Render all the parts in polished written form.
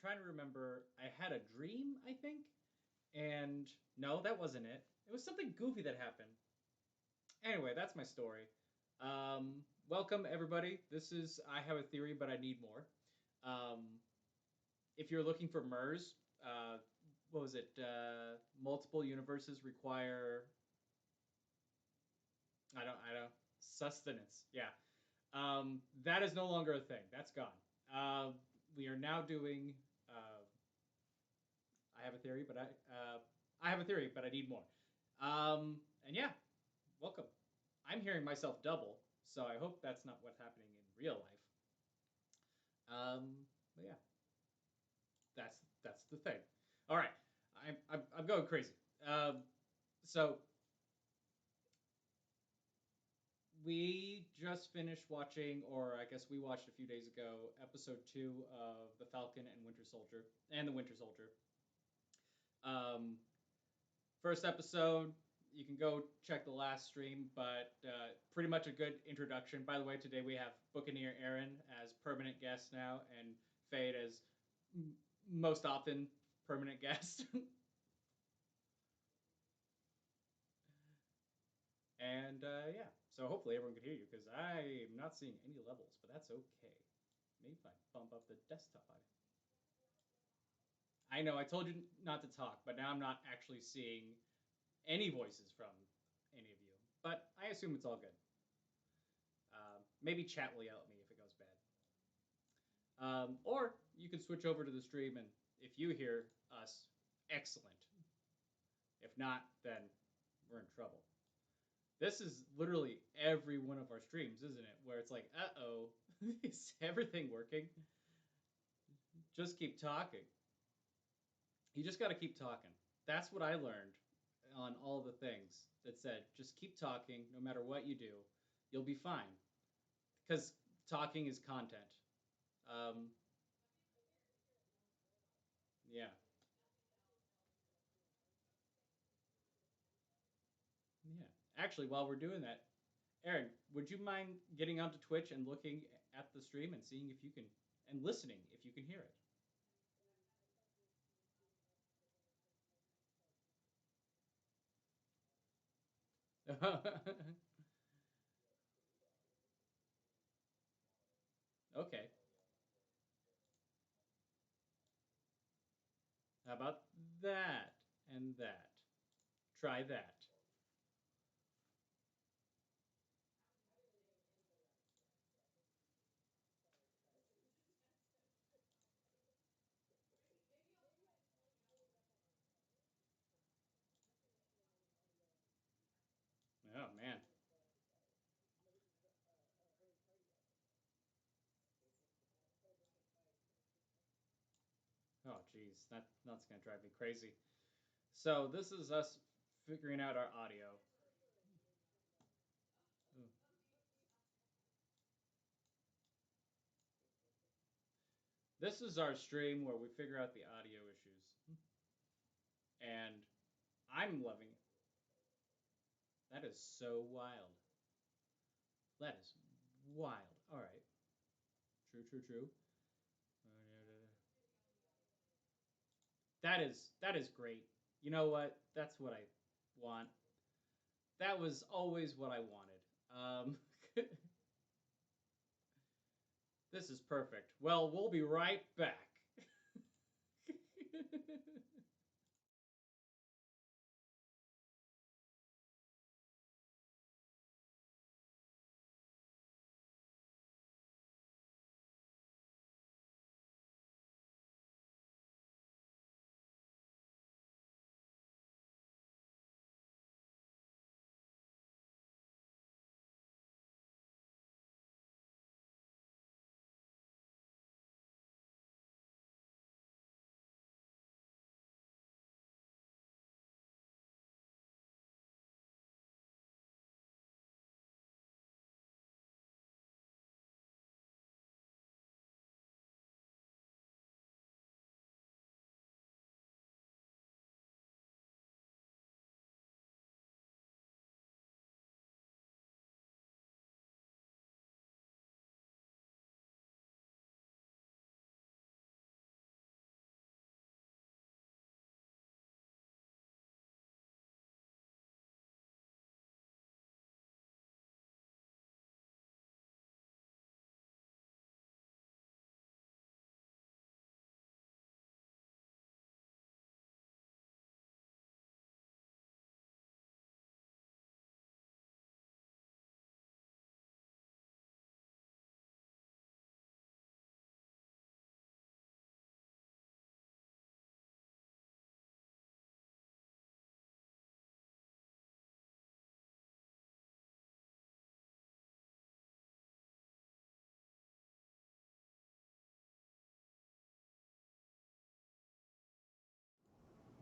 trying to remember. I had a dream, I think, and no, that wasn't it. It was something goofy that happened. Anyway, that's my story. Welcome everybody. This is I have a theory, but I need more. Um, if you're looking for MERS, what was it? Multiple universes require I don't sustenance. Yeah. That is no longer a thing. That's gone. We are now doing. I have a theory, but I have a theory, but I need more. And yeah, welcome. I'm hearing myself double, so I hope that's not what's happening in real life. But yeah, that's the thing. All right, I'm going crazy. So we just finished watching, or I guess we watched a few days ago, episode 2 of the Falcon and Winter Soldier and the Winter Soldier. Um, First episode, you can go check the last stream, but pretty much a good introduction. By the way, today we have Buccaneer Aaron as permanent guest now, and Fade as most often permanent guest. And yeah, so hopefully everyone can hear you because I am not seeing any levels, but that's okay. Maybe if I bump up the desktop audio. I know I told you not to talk, but now I'm not actually seeing any voices from any of you. But I assume it's all good. Maybe chat will yell at me if it goes bad. Or you can switch over to the stream, and if you hear us, excellent. If not, then we're in trouble. This is literally every one of our streams, isn't it? Where it's like, uh-oh, is everything working? Just keep talking. You just got to keep talking. That's what I learned on all the things that said, just keep talking no matter what you do. You'll be fine. Because talking is content. Um, yeah. Yeah. Actually, while we're doing that, Aaron, would you mind getting onto Twitch and looking at the stream and seeing if you can, and listening if you can hear it? Okay. How about that and that? Try that. Oh man. Oh geez, that's gonna drive me crazy. So this is us figuring out our audio. Ooh. This is our stream where we figure out the audio issues, and I'm loving it. That is so wild. That is wild. All right. True. True. True. That is great. You know what? That's what I want. That was always what I wanted. This is perfect. Well, we'll be right back.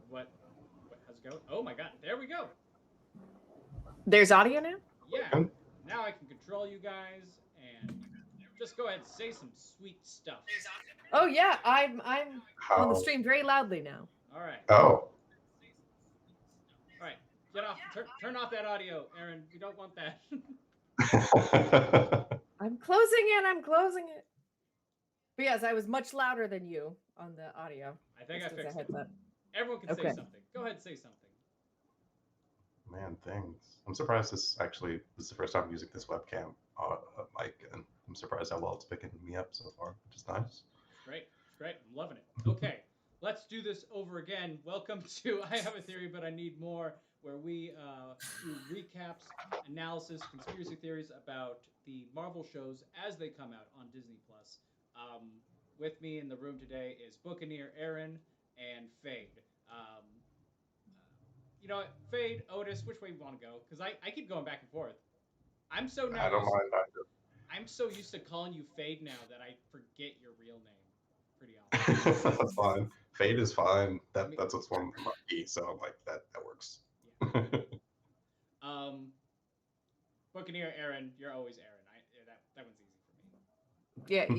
What? How's it going? Oh my God! There we go. There's audio now? Yeah. And Now I can control you guys and just go ahead and say some sweet stuff. Oh yeah, I'm on the how? stream very loudly now. All right. Oh. All right. Get off. Turn off that audio, Aaron. We don't want that. I'm closing it. I'm closing it. But yes, I was much louder than you on the audio. I think just I as a fixed it. heads-up. Everyone can say Okay. something. Go ahead and say something. Man, things. I'm surprised this is the first time I'm using this webcam mic, and I'm surprised how well it's picking me up so far, which is nice. Great. It's great. I'm loving it. Okay. Let's do this over again. Welcome to I Have a Theory, but I Need More, where we do recaps, analysis, conspiracy theories about the Marvel shows as they come out on Disney Plus. With me in the room today is Buccaneer Aaron and Fade. You know what? Fade, Otis, which way you want to go? Because I keep going back and forth. I'm so now I don't used mind either. I'm so used to calling you Fade now that I forget your real name pretty often. That's fine. Fade is fine. I mean, That's what's one of my key, so I'm like that works. yeah. Um, Buccaneer Aaron, you're always Aaron. That one's easy for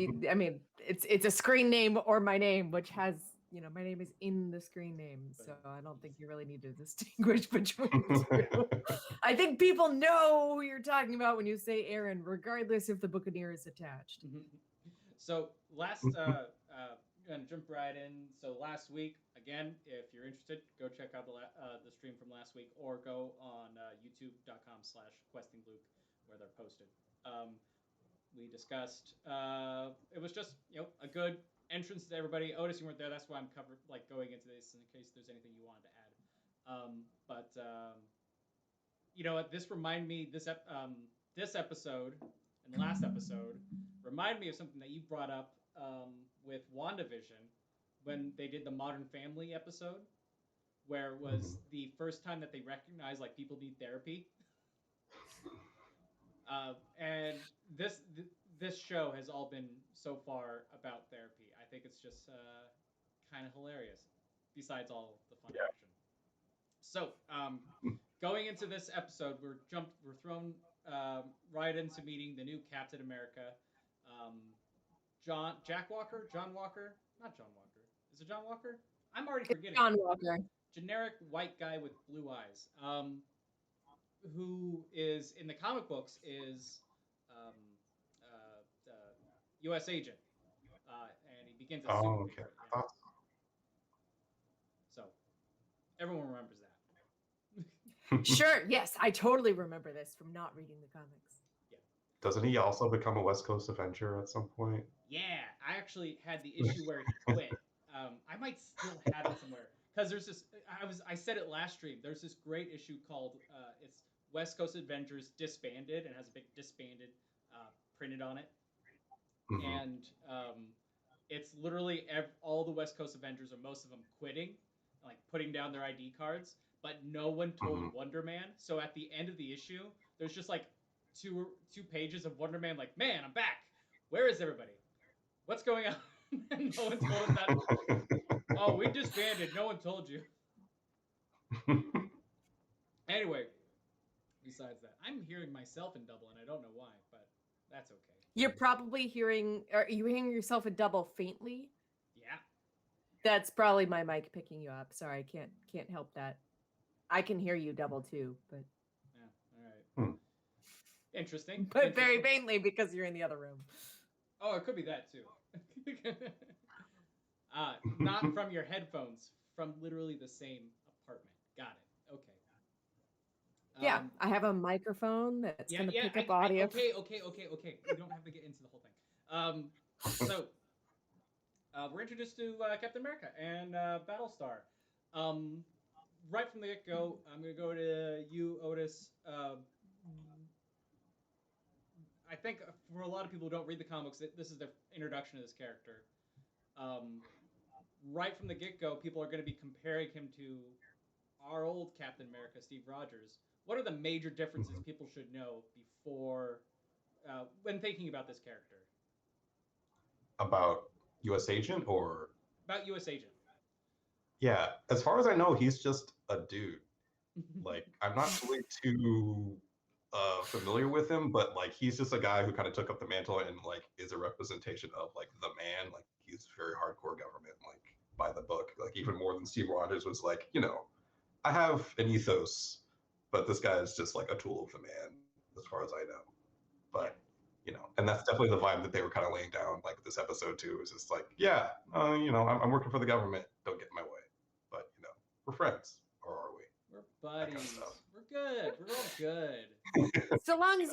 me. Yeah, I mean, it's a screen name or my name, which has my name is in the screen name, so I don't think you really need to distinguish between the two. I think people know who you're talking about when you say Aaron, regardless if the Buccaneer is attached. So gonna jump right in. So last week, again, if you're interested, go check out the stream from last week, or go on youtube.com/questingluke where they're posted. We discussed. It was just a good entrance to everybody. Otis, you weren't there. That's why I'm covered going into this in case there's anything you wanted to add. But you know what? This reminded me this episode and the last episode remind me of something that you brought up with WandaVision when they did the Modern Family episode, where it was the first time that they recognized people need therapy. And this show has all been so far about therapy. I think it's just kind of hilarious, besides all the fun action. So, going into this episode, we're thrown right into meeting the new Captain America, John Walker, not John Walker. Is it John Walker? I'm already forgetting. John Walker, generic white guy with blue eyes. Who is in the comic books is U.S. agent, and he begins as Super Okay. Secret. Yeah. So everyone remembers that. Sure. Yes, I totally remember this from not reading the comics. Yeah. Doesn't he also become a West Coast Avenger at some point? Yeah, I actually had the issue where he quit. I might still have it somewhere because there's this. I said it last stream. There's this great issue called it's West Coast Avengers disbanded and has a big disbanded printed on it. And it's literally all the West Coast Avengers, or most of them, quitting, putting down their ID cards, but no one told Wonder Man. So at the end of the issue, there's just two pages of Wonder Man man, I'm back. Where is everybody? What's going on? And no one told him that. Oh, we disbanded. No one told you. Anyway, besides that, I'm hearing myself in double, and I don't know why, but that's okay. You're probably hearing. Are you hearing yourself in double faintly? Yeah. That's probably my mic picking you up. Sorry, I can't help that. I can hear you double too, but yeah, all right. Interesting. But very faintly because you're in the other room. Oh, it could be that too. Not from your headphones, from literally the same apartment. Got it. Okay. Yeah, I have a microphone that's going to pick up audio. Okay. We don't have to get into the whole thing. So, we're introduced to Captain America and Battlestar. Right from the get-go, I'm going to go to you, Otis. I think for a lot of people who don't read the comics, this is their introduction to this character. Right from the get-go, people are going to be comparing him to our old Captain America, Steve Rogers. What are the major differences people should know before, when thinking about this character? About U.S. Agent or? About U.S. Agent. Yeah, as far as I know, he's just a dude. Like, I'm not really too familiar with him, but like he's just a guy who kind of took up the mantle and like is a representation of like the man. Like he's very hardcore government, like by the book. Like even more than Steve Rogers was like, I have an ethos, but this guy is just like a tool of the man, as far as I know. But and that's definitely the vibe that they were kind of laying down. Like this episode too is just like, yeah, I'm working for the government. Don't get in my way. But we're friends, or are we? We're That kind of buddies. stuff. We're good. We're all good. So long as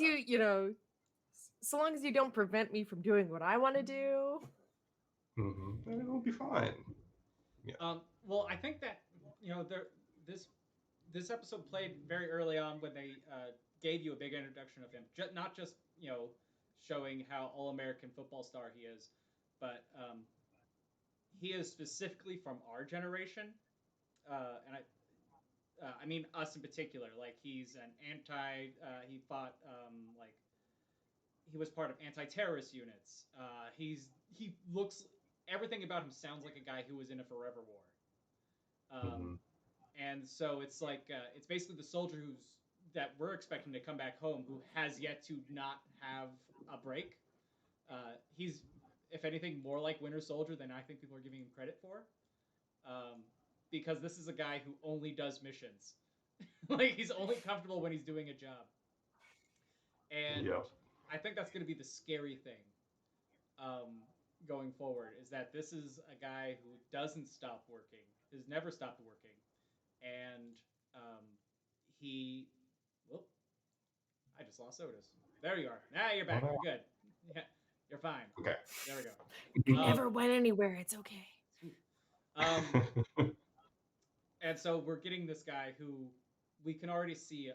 so long as you don't prevent me from doing what I want to do. It'll be fine. Yeah. Well, I think that this this episode played very early on when they gave you a big introduction of him, not just showing how all-American football star he is, but he is specifically from our generation, and I mean us in particular. Like he's an anti. He fought like he was part of anti-terrorist units. He looks everything about him sounds like a guy who was in a forever war. hmm And so it's like it's basically the soldier that we're expecting to come back home who has yet to not have a break. He's, if anything, more like Winter Soldier than I think people are giving him credit for, um, because this is a guy who only does missions. Like he's only comfortable when he's doing a job, and Yeah. I think that's going to be the scary thing going forward. Is that this is a guy who doesn't stop working, has never stopped working, and um, he. Whoop! I just lost Otis. There you are. Now you're back. You're good. Yeah, you're fine. Okay. There we go. I never went anywhere. It's okay. And so we're getting this guy who we can already see a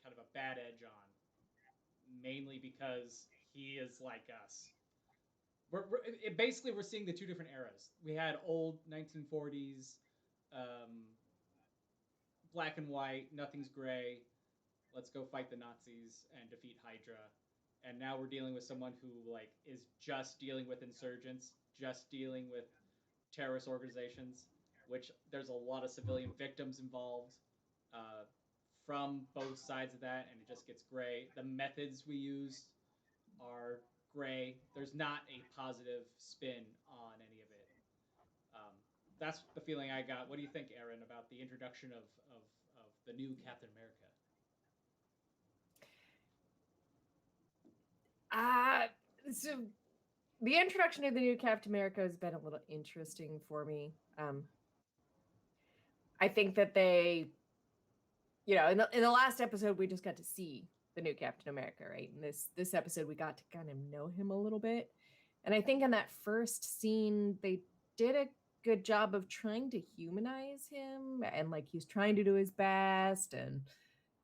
kind of a bad edge on, mainly because he is like us. Basically we're seeing the two different eras. We had old 1940s, um, black and white, nothing's gray. Let's go fight the Nazis and defeat Hydra. And now we're dealing with someone who like is just dealing with insurgents, just dealing with terrorist organizations, which there's a lot of civilian victims involved uh, from both sides of that, and it just gets gray. The methods we use are gray. There's not a positive spin on any of it. Um, that's the feeling I got. What do you think, Aaron, about the introduction of the new Captain America? So the introduction of the new Captain America has been a little interesting for me. I think that they, in the last episode, we just got to see the new Captain America, right? In this episode, we got to kind of know him a little bit. And I think in that first scene, they did a good job of trying to humanize him, and like he's trying to do his best, and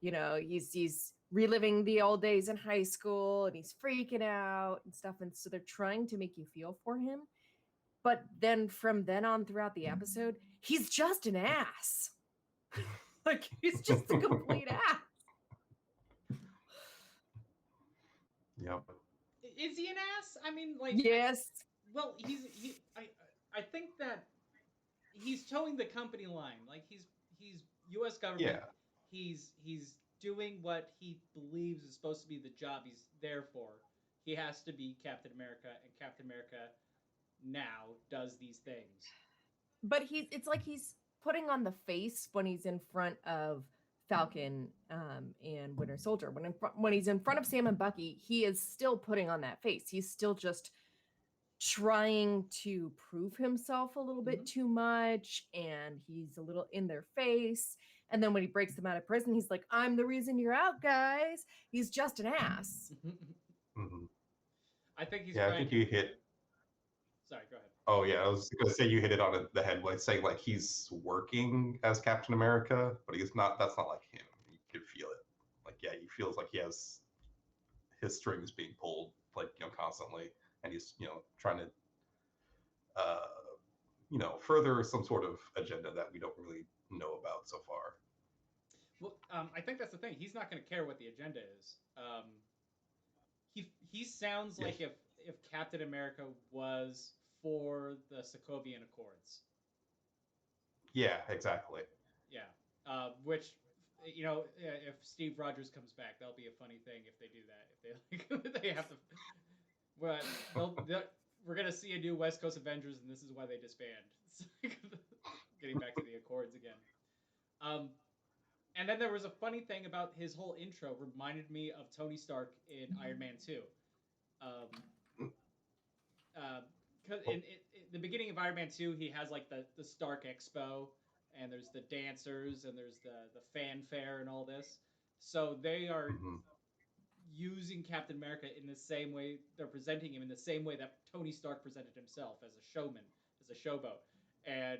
he's reliving the old days in high school, and he's freaking out and stuff, and so they're trying to make you feel for him. But then from then on throughout the episode, he's just an ass. Like he's just a complete ass. Yep. Is he an ass? I mean, like, yes. Well, I think that he's towing the company line. Like he's U.S. government. Yeah. He's doing what he believes is supposed to be the job he's there for. He has to be Captain America, and Captain America now does these things. But it's like he's putting on the face when he's in front of Falcon and Winter Soldier. When he's in front of Sam and Bucky, he is still putting on that face. He's still just trying to prove himself a little bit too much, and he's a little in their face. And then when he breaks them out of prison, he's like, I'm the reason you're out, guys. He's just an ass. Mm-hmm. I think he's I think you hit. Sorry, go ahead. Oh yeah, I was going to say you hit it on the head, like saying like he's working as Captain America, but he's not. That's not like him. You can feel it. Like he feels like he has his strings being pulled, like constantly, and he's trying to, further some sort of agenda that we don't really know about so far. Well, I think that's the thing. He's not going to care what the agenda is. He sounds like if Captain America was for the Sokovian Accords. Yeah, exactly. Yeah. Which, you know, if Steve Rogers comes back, that'll be a funny thing if they do that. If they like, they have to, but they'll we're gonna see a new West Coast Avengers, and this is why they disband. Getting back to the Accords again. Um, and then there was a funny thing about his whole intro. Reminded me of Tony Stark in Iron Man 2. Um, uh, cause in the beginning of Iron Man 2, he has like the Stark Expo, and there's the dancers, and there's the fanfare, and all this. So they are Mhm. using Captain America in the same way. They're presenting him in the same way that Tony Stark presented himself, as a showman, as a showboat, and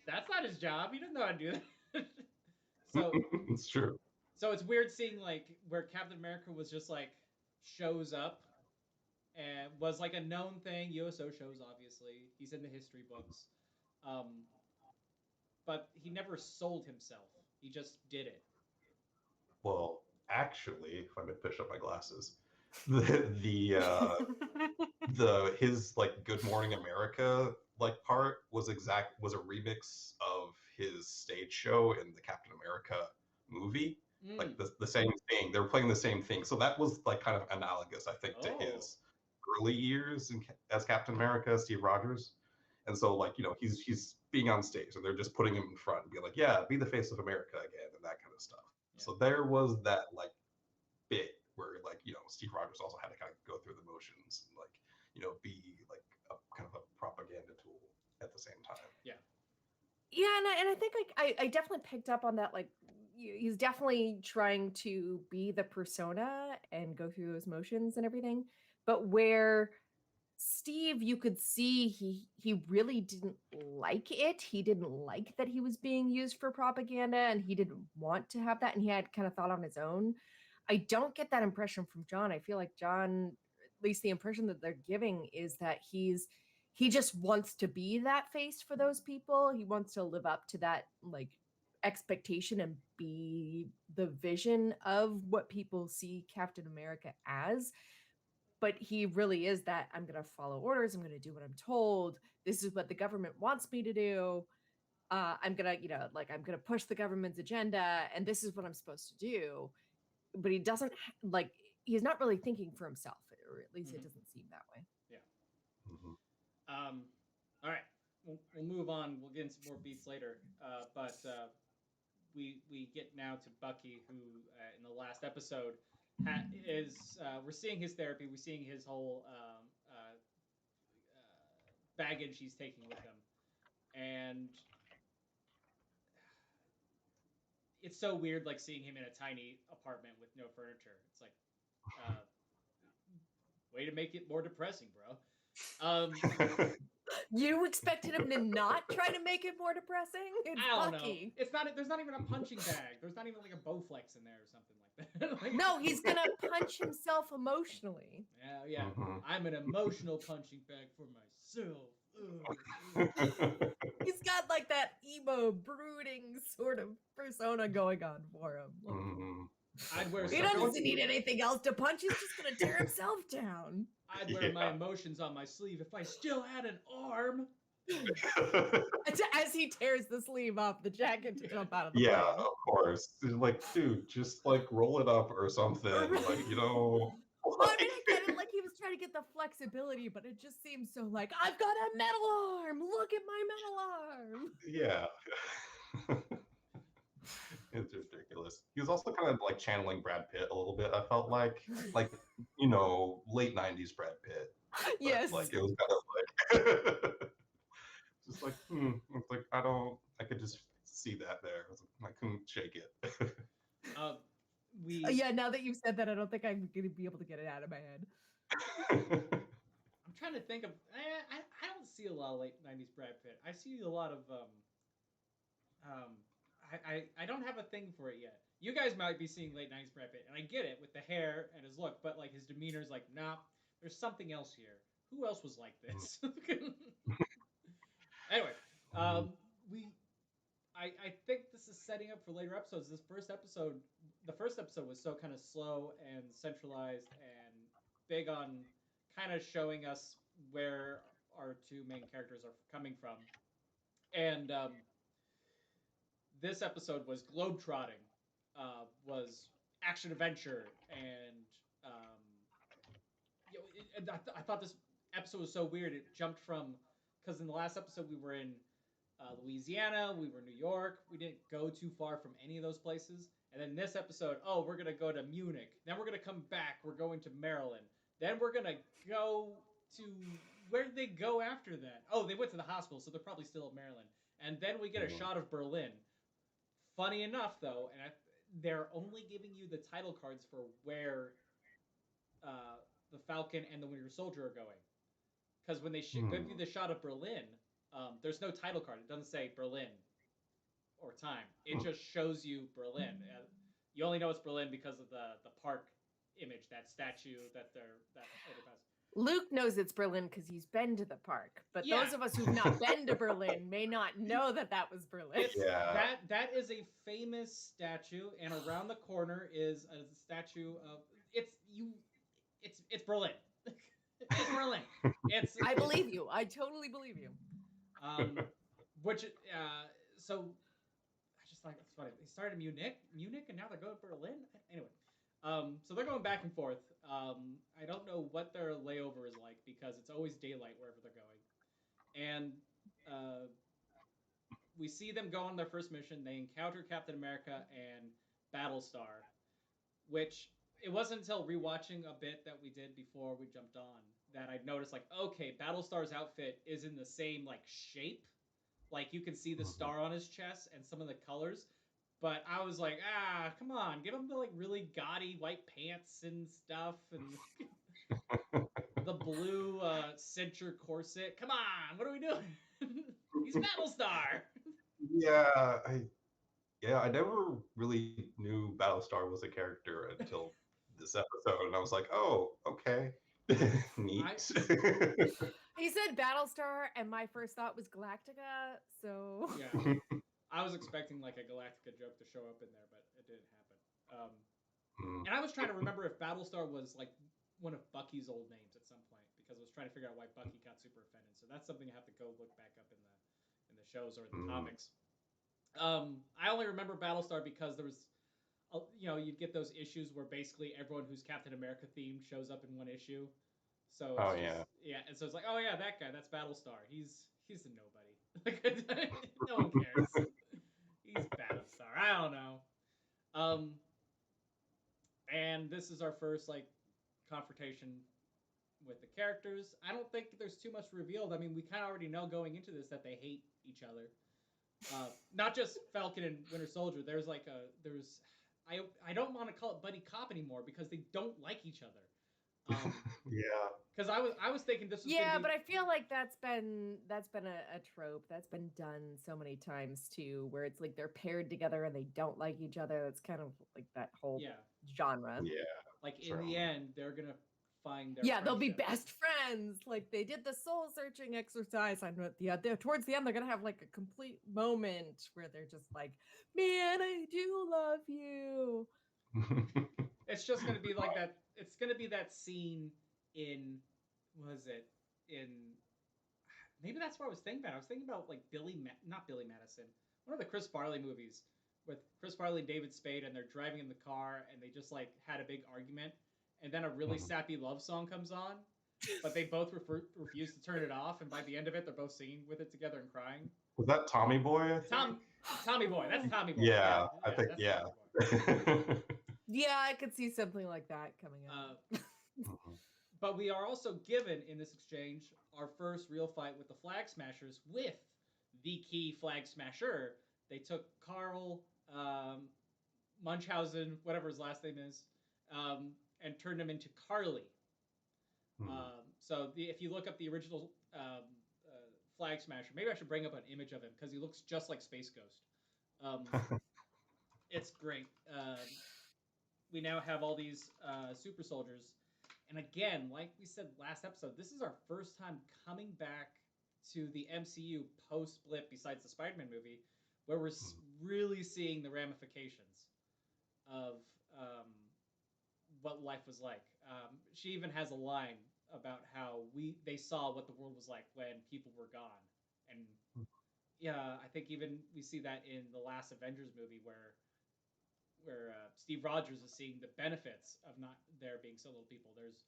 that's not his job. He doesn't know how to do that. so It's true. so it's weird seeing like where Captain America was just like shows up and was like a known thing. USO shows, obviously. He's in the history books. Um, but he never sold himself. He just did it. Well, actually, if I may push up my glasses, the his like Good Morning America like part was a remix of his stage show in the Captain America movie. Mm. Like the same thing. They were playing the same thing. So that was like kind of analogous, I think, to Oh. his early years as Captain America, Steve Rogers. And so like, he's being on stage and they're just putting him in front and be like, yeah, be the face of America again and that kind of stuff. Yeah. So there was that like bit where like, Steve Rogers also had to kind of go through the motions and like, be like a kind of a propaganda tool at the same time. Yeah. Yeah, and I think like I definitely picked up on that. Like he's definitely trying to be the persona and go through those motions and everything. But where Steve, you could see he really didn't like it. He didn't like that he was being used for propaganda, and he didn't want to have that. And he had kind of thought on his own. I don't get that impression from John. I feel like John, at least the impression that they're giving is that he just wants to be that face for those people. He wants to live up to that like expectation and be the vision of what people see Captain America as. But he really is that I'm going to follow orders. I'm going to do what I'm told. This is what the government wants me to do. I'm going to, I'm going to push the government's agenda and this is what I'm supposed to do. But he doesn't like, he's not really thinking for himself, or at least it doesn't seem that way. Yeah. Mhm. All right. We'll move on. We'll get into more beats later. But we get now to Bucky, who in the last episode is we're seeing his therapy. We're seeing his whole baggage he's taking with him, and it's so weird, like seeing him in a tiny apartment with no furniture. It's like, way to make it more depressing, bro. You expected him to not try to make it more depressing? It's I don't Bucky. know. It's not. There's not even a punching bag. There's not even like a Bowflex in there or something like that. Like, No, he's gonna punch himself emotionally. yeah. Mhm. I'm an emotional punching bag for myself. He's got like that emo, brooding sort of persona going on for him. Mhm. I'd wear. He doesn't need anything else to punch. He's just gonna tear himself down. I'd wear my emotions on my sleeve if I still had an arm. As he tears the sleeve off the jacket to jump out of the Yeah, plane. of course. Like, dude, just like roll it up or something. Like, Well, I mean, I get it. Like he was trying to get the flexibility, but it just seems so like I've got a metal arm. Look at my metal arm. yeah. It's ridiculous. He was also kind of like channeling Brad Pitt a little bit. I felt like late '90s Brad Pitt. But, Yes. like it was kind of like just like it's like I could just see that there. I couldn't shake it. Yeah, now that you've said that, I don't think I'm gonna be able to get it out of my head. I'm trying to think of. I don't see a lot of late '90s Brad Pitt. I see a lot of. I don't have a thing for it yet. You guys might be seeing late '90s Brad Pitt, and I get it with the hair and his look, but like his demeanor is like, nah, there's something else here. Who else was like this? Anyway, I think this is setting up for later episodes. The first episode was so kind of slow and centralized and big on kind of showing us where our two main characters are coming from. And this episode was globetrotting, was action adventure, and I thought this episode was so weird. It jumped from because in the last episode we were in Louisiana, we were in New York. We didn't go too far from any of those places. And then this episode, oh, we're gonna go to Munich. Then we're gonna come back. We're going to Maryland. Then we're gonna go to where did they go after that? Oh, they went to the hospital, so they're probably still in Maryland. And then we get a shot of Berlin. Funny enough, though, they're only giving you the title cards for where the Falcon and the Winter Soldier are going. Because when they give you the shot of Berlin, there's no title card. It doesn't say Berlin or time. It just shows you Berlin. You only know it's Berlin because of the park image, that statue that overpass. Luke knows it's Berlin because he's been to the park, but those of us who've not been to Berlin may not know that was Berlin. That is a famous statue, and around the corner is a statue of it's Berlin. It's Berlin. I believe you. I totally believe you. So I just thought it's funny. They started Munich, and now they're going to Berlin. Anyway, so they're going back and forth. I don't know what their layover is like because it's always daylight wherever they're going, and we see them go on their first mission. They encounter Captain America and Battlestar, which it wasn't until rewatching a bit that we did before we jumped on that I noticed, like, okay, Battlestar's outfit is in the same, like, shape. Like, you can see the star on his chest and some of the colors. But I was like, come on, give him the, like, really gaudy white pants and stuff and the blue cincher corset. Come on, what are we doing? He's Battlestar! I never really knew Battlestar was a character until this episode, and I was like, oh, okay. Neat. He said Battlestar, and my first thought was Galactica, so... Yeah. I was expecting, like, a Galactica joke to show up in there, but it didn't happen. And I was trying to remember if Battlestar was, like, one of Bucky's old names at some point, because I was trying to figure out why Bucky got super offended. So that's something I have to go look back up in the shows or the comics. I only remember Battlestar because there was, you'd get those issues where basically everyone who's Captain America themed shows up in one issue. So and so it's like, oh yeah, that guy, that's Battlestar. He's a nobody. No one cares. He's Battlestar. I don't know. And this is our first like confrontation with the characters. I don't think there's too much revealed. I mean, we kind of already know going into this that they hate each other. Not just Falcon and Winter Soldier. I don't want to call it buddy cop anymore because they don't like each other. Because I was thinking this was but I feel like that's been a trope that's been done so many times too, where it's like they're paired together and they don't like each other. It's kind of like that whole genre. Like in the end, they're gonna find their they'll be best friends. Like they did the soul searching exercise. I know towards the end they're gonna have like a complete moment where they're just like, man, I do love you. It's just gonna be like that. It's gonna be that scene in maybe that's what I was thinking about. I was thinking about like not Billy Madison, one of the Chris Farley movies with Chris Farley and David Spade, and they're driving in the car and they just like had a big argument, and then a really sappy love song comes on, but they both refuse to turn it off, and by the end of it, they're both singing with it together and crying. Was that Tommy Boy? Tommy Boy. That's Tommy Boy. Yeah, I think. Yeah, I could see something like that coming up. But we are also given in this exchange our first real fight with the Flag Smashers with the key Flag Smasher. They took Carl Munchausen, whatever his last name is, and turned him into Carly. So if you look up the original Flag Smasher, maybe I should bring up an image of him because he looks just like Space Ghost. It's great. We now have all these super soldiers. And again, like we said last episode, this is our first time coming back to the MCU post-blip besides the Spider-Man movie, where we're really seeing the ramifications of what life was like. She even has a line about how they saw what the world was like when people were gone. And yeah, I think even we see that in the last Avengers movie where Steve Rogers is seeing the benefits of not there being so little people. There's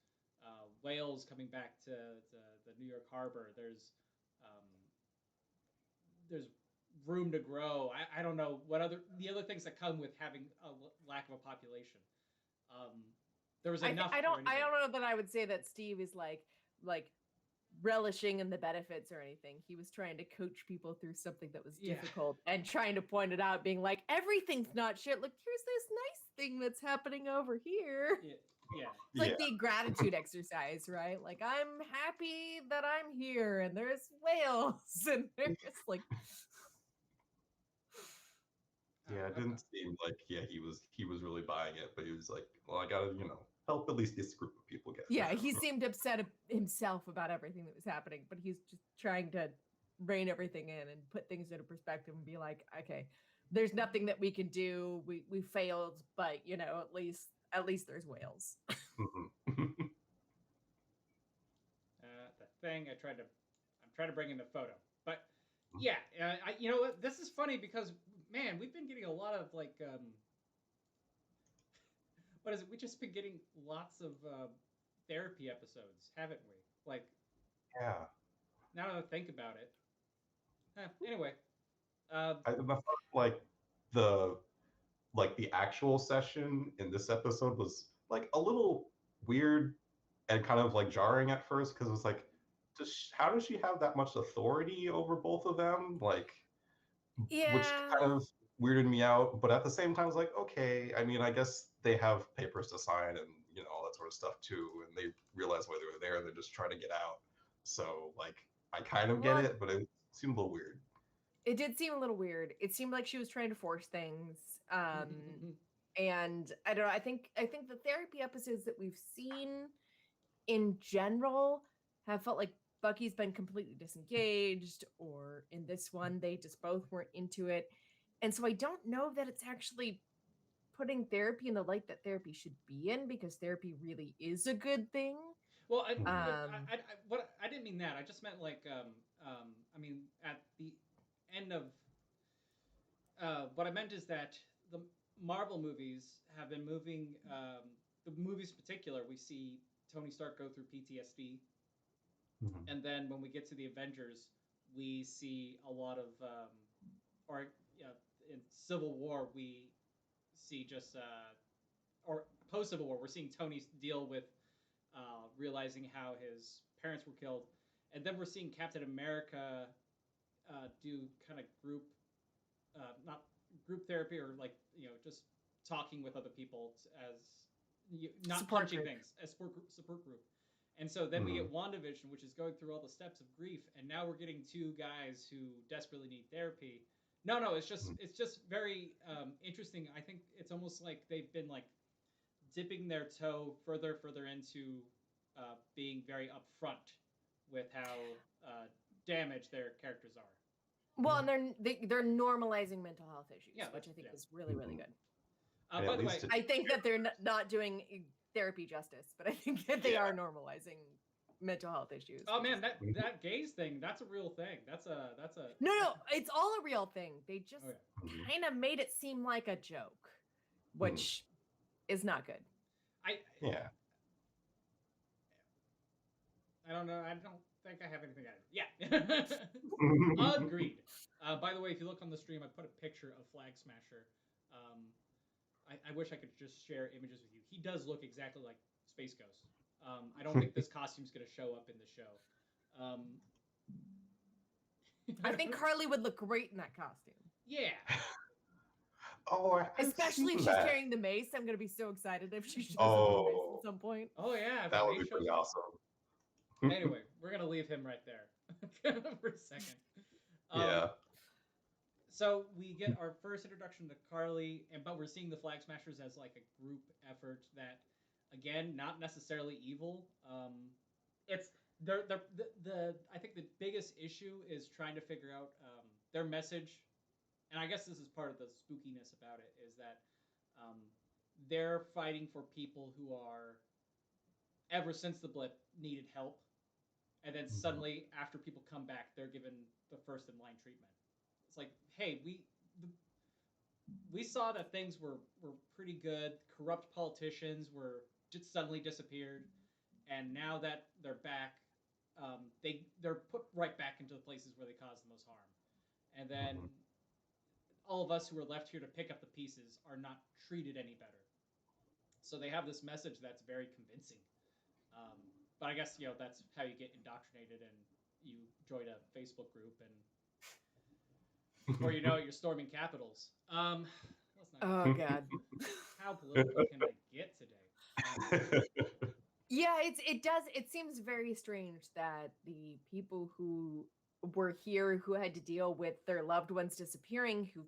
whales coming back to the New York Harbor. Um, there's room to grow. I don't know what the other things that come with having a lack of a population. Um, there was enough. I don't for anybody. know that I would say that Steve is like relishing in the benefits or anything. He was trying to coach people through something that was Yeah. difficult and trying to point it out, being like, everything's not shit. Look, here's this nice thing that's happening over here. Yeah. It's like the gratitude exercise, right? Like, I'm happy that I'm here and there's whales and there's like Yeah, it didn't seem like he was really buying it, but he was like, well, I gotta help at least this group of people get. yeah, through. he seemed upset himself about everything that was happening, but he's just trying to rein everything in and put things into perspective and be like, okay, there's nothing that we can do. We failed, but at least there's whales. The thing I'm trying to bring in the photo, but yeah, you know what? This is funny because man, we've been getting a lot of like what is it? We've just been getting lots of therapy episodes, haven't we? Like, Yeah. now that I think about it. Anyway, I thought the actual session in this episode was like a little weird and kind of like jarring at first because it was like, how does she have that much authority over both of them? Like, which kind of weirded me out. But at the same time, I was like, okay, I mean, I guess they have papers to sign and all that sort of stuff too, and they realize why they were there. They're just trying to get out. So like, I kind of get it, but it seemed a little weird. It did seem a little weird. It seemed like she was trying to force things. And I don't know. I think the therapy episodes that we've seen in general have felt like Bucky's been completely disengaged, or in this one, they just both weren't into it. And so I don't know that it's actually putting therapy in the light that therapy should be in, because therapy really is a good thing. Well, I didn't mean that. I just meant like, I mean, at the end of what I meant is that the Marvel movies have been moving. The movies, in particular, we see Tony Stark go through PTSD, and then when we get to the Avengers, we see a lot of, or in Civil War, we see just, or post Civil War, we're seeing Tony deal with realizing how his parents were killed, and then we're seeing Captain America do kind of group, not group therapy, or like just talking with other people as not support punching group. things, as support group. And so then we get WandaVision, which is going through all the steps of grief, and now we're getting two guys who desperately need therapy. No, it's just very interesting. I think it's almost like they've been like dipping their toe further into being very upfront with how damaged their characters are. Well, and they're normalizing mental health issues, Yeah, which I think is really, really good. By the way, I think that they're not doing therapy justice, but I think that they are normalizing mental health issues. Oh man, that gaze thing, that's a real thing. That's a No, it's all a real thing. They just kind of made it seem like a joke, which is not good. I don't know. I don't think I have anything to add. Yeah. Agreed. By the way, if you look on the stream, I put a picture of Flag Smasher. I wish I could just share images with you. He does look exactly like Space Ghost. I don't think this costume's going to show up in the show. I think Carly would look great in that costume. Yeah. Especially if she's carrying the mace. I'm going to be so excited if she shows up with the mace at some point. Oh, yeah. That would be pretty awesome. Anyway, we're going to leave him right there for a second. Yeah. So we get our first introduction to Carly, but we're seeing the Flag Smashers as like a group effort that, again, not necessarily evil. It's I think the biggest issue is trying to figure out their message, and I guess this is part of the spookiness about it, is that they're fighting for people who are, ever since the blip, needed help, and then suddenly after people come back, they're given the first in line treatment. it's like, hey, we saw that things were pretty good. Corrupt politicians were just suddenly disappeared, and now that they're back, they're put right back into the places where they caused the most harm, and then all of us who are left here to pick up the pieces are not treated any better. So they have this message that's very convincing. Um, but I guess that's how you get indoctrinated, and you join a Facebook group, and before you know it, you're storming capitals. Let's not. Oh God. How political can I get today? Yeah, it seems very strange that the people who were here, who had to deal with their loved ones disappearing, who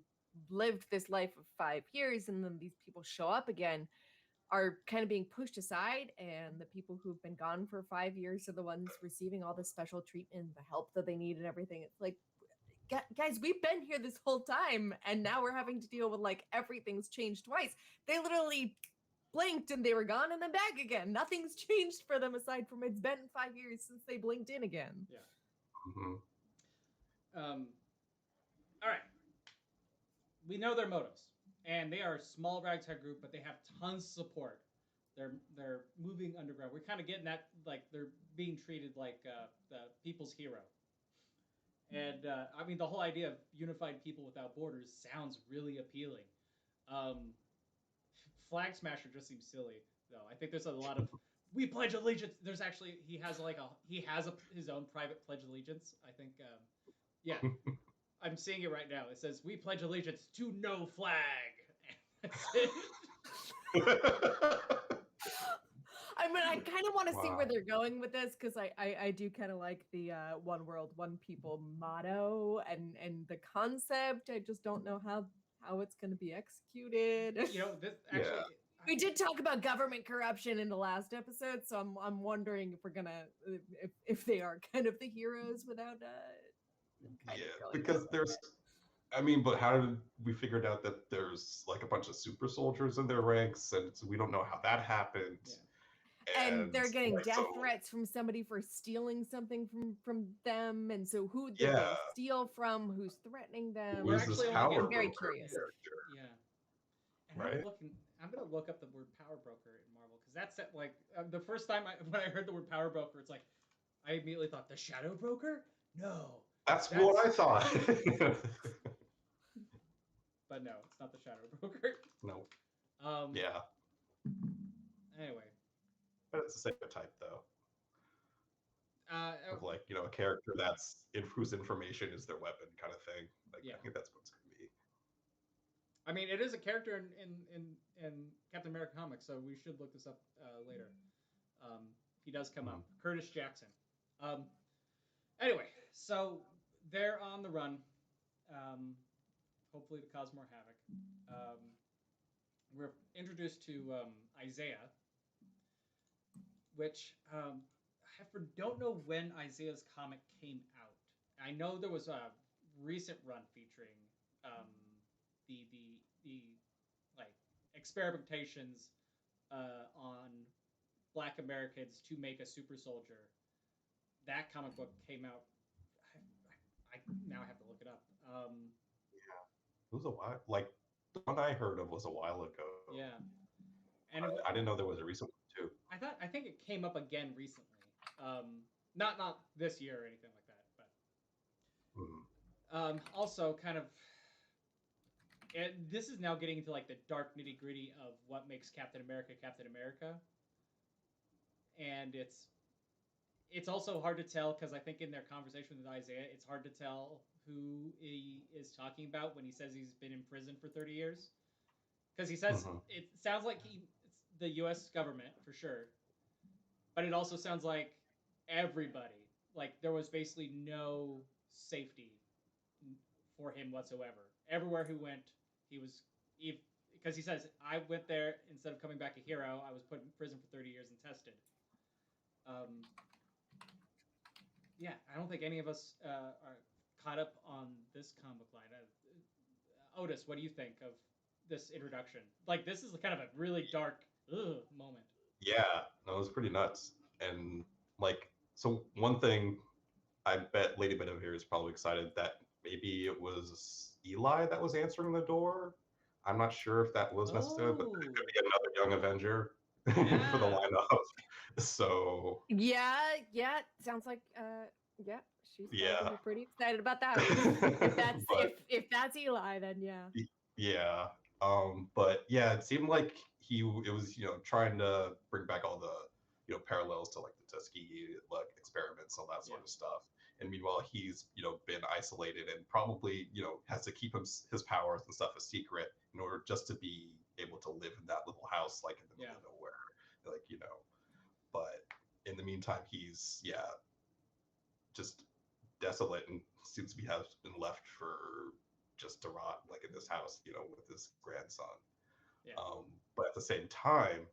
lived this life of 5 years, and then these people show up again, are kind of being pushed aside, and the people who've been gone for 5 years are the ones receiving all the special treatment, the help that they need and everything. It's like, guys, we've been here this whole time, and now we're having to deal with like everything's changed twice. They literally blinked and they were gone and then back again. Nothing's changed for them aside from it's been 5 years since they blinked in again. Yeah. All right. We know their motives, and they are a small ragtag group, but they have tons of support. They're moving underground. We're kind of getting that, like, they're being treated like the people's hero. And I mean, the whole idea of unified people without borders sounds really appealing. Flag Smasher just seems silly, though. I think there's a lot of we pledge allegiance. There's actually he has his own private pledge allegiance. I think, yeah, I'm seeing it right now. It says we pledge allegiance to no flag. That's it. I mean, I kind of want to see where they're going with this, because I do kind of like the one world, one people motto and the concept. I just don't know how it's going to be executed. This actually. We did talk about government corruption in the last episode, so I'm wondering if we're gonna if they are kind of the heroes without because there's but how did we figured out that there's like a bunch of super soldiers in their ranks, and so we don't know how that happened. Yeah. And they're getting death threats from somebody for stealing something from them, and so who did they steal from? Who's threatening them? Who's this power very curious. Character? Yeah. And I'm gonna look up the word power broker in Marvel, because that's like the first time when I heard the word power broker, it's like I immediately thought the Shadow Broker. No, that's what I thought. But no, it's not the Shadow Broker. No. Yeah. Anyway. But it's the same type, though. Of like, a character whose information is their weapon, kind of thing. Like, I think that's what it's going to be. I mean, it is a character in Captain America comics, so we should look this up later. He does come up. Curtis Jackson. Anyway, so they're on the run. Hopefully to cause more havoc. We're introduced to Isaiah, which I don't know when Isaiah's comic came out. I know there was a recent run featuring the like experimentations on Black Americans to make a super soldier. That comic book came out. I now have to look it up. It was a while. Like the one I heard of was a while ago. Yeah, and I didn't know there was a recent one too. I think it came up again recently. Not this year or anything like that, but also kind of. This is now getting into like the dark nitty gritty of what makes Captain America Captain America, and it's also hard to tell, because I think in their conversation with Isaiah, it's hard to tell who he is talking about when he says he's been in prison for 30 years. Because he says it sounds like it's the U.S. government for sure, but it also sounds like everybody. Like there was basically no safety for him whatsoever. Everywhere he went, because he says, I went there, instead of coming back a hero, I was put in prison for 30 years and tested. Yeah, I don't think any of us are caught up on this comic line. Otis, what do you think of this introduction? Like, this is kind of a really dark moment. Yeah, no, it was pretty nuts. And like, so one thing I bet Lady Bit over here is probably excited that maybe it was Eli that was answering the door. I'm not sure if that was necessary, but it could be another Young Avenger for the Yeah. lineup. So Yeah, sounds like yeah, she's probably yeah, gonna be pretty excited about that. If that's but if that's Eli, then yeah. yeah, but yeah, it seemed like it was trying to bring back all the parallels to like the Tuskegee like experiments, all that sort of stuff. And meanwhile, he's been isolated and probably has to keep his powers and stuff a secret in order just to be able to live in that little house like in the middle of nowhere, like But in the meantime, he's just desolate and seems to be has been left for just to rot like in this house, with his grandson. Yeah. But at the same time,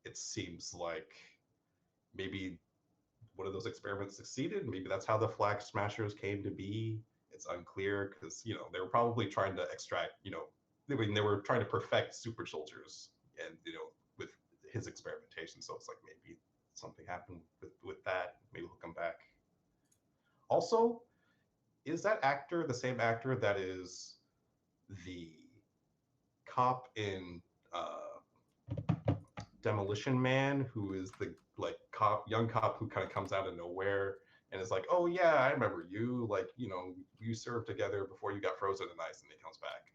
it seems like maybe one of those experiments succeeded. Maybe that's how the Flag Smashers came to be. It's unclear because they were probably trying to extract, they were trying to perfect super soldiers, and with his experimentation. So it's like maybe something happened with that. Maybe he'll come back. Also, is that actor the same actor that is the cop in Demolition Man, who is the like young cop who kind of comes out of nowhere and is like, "Oh yeah, I remember you. Like, you served together before you got frozen in ice," and he comes back.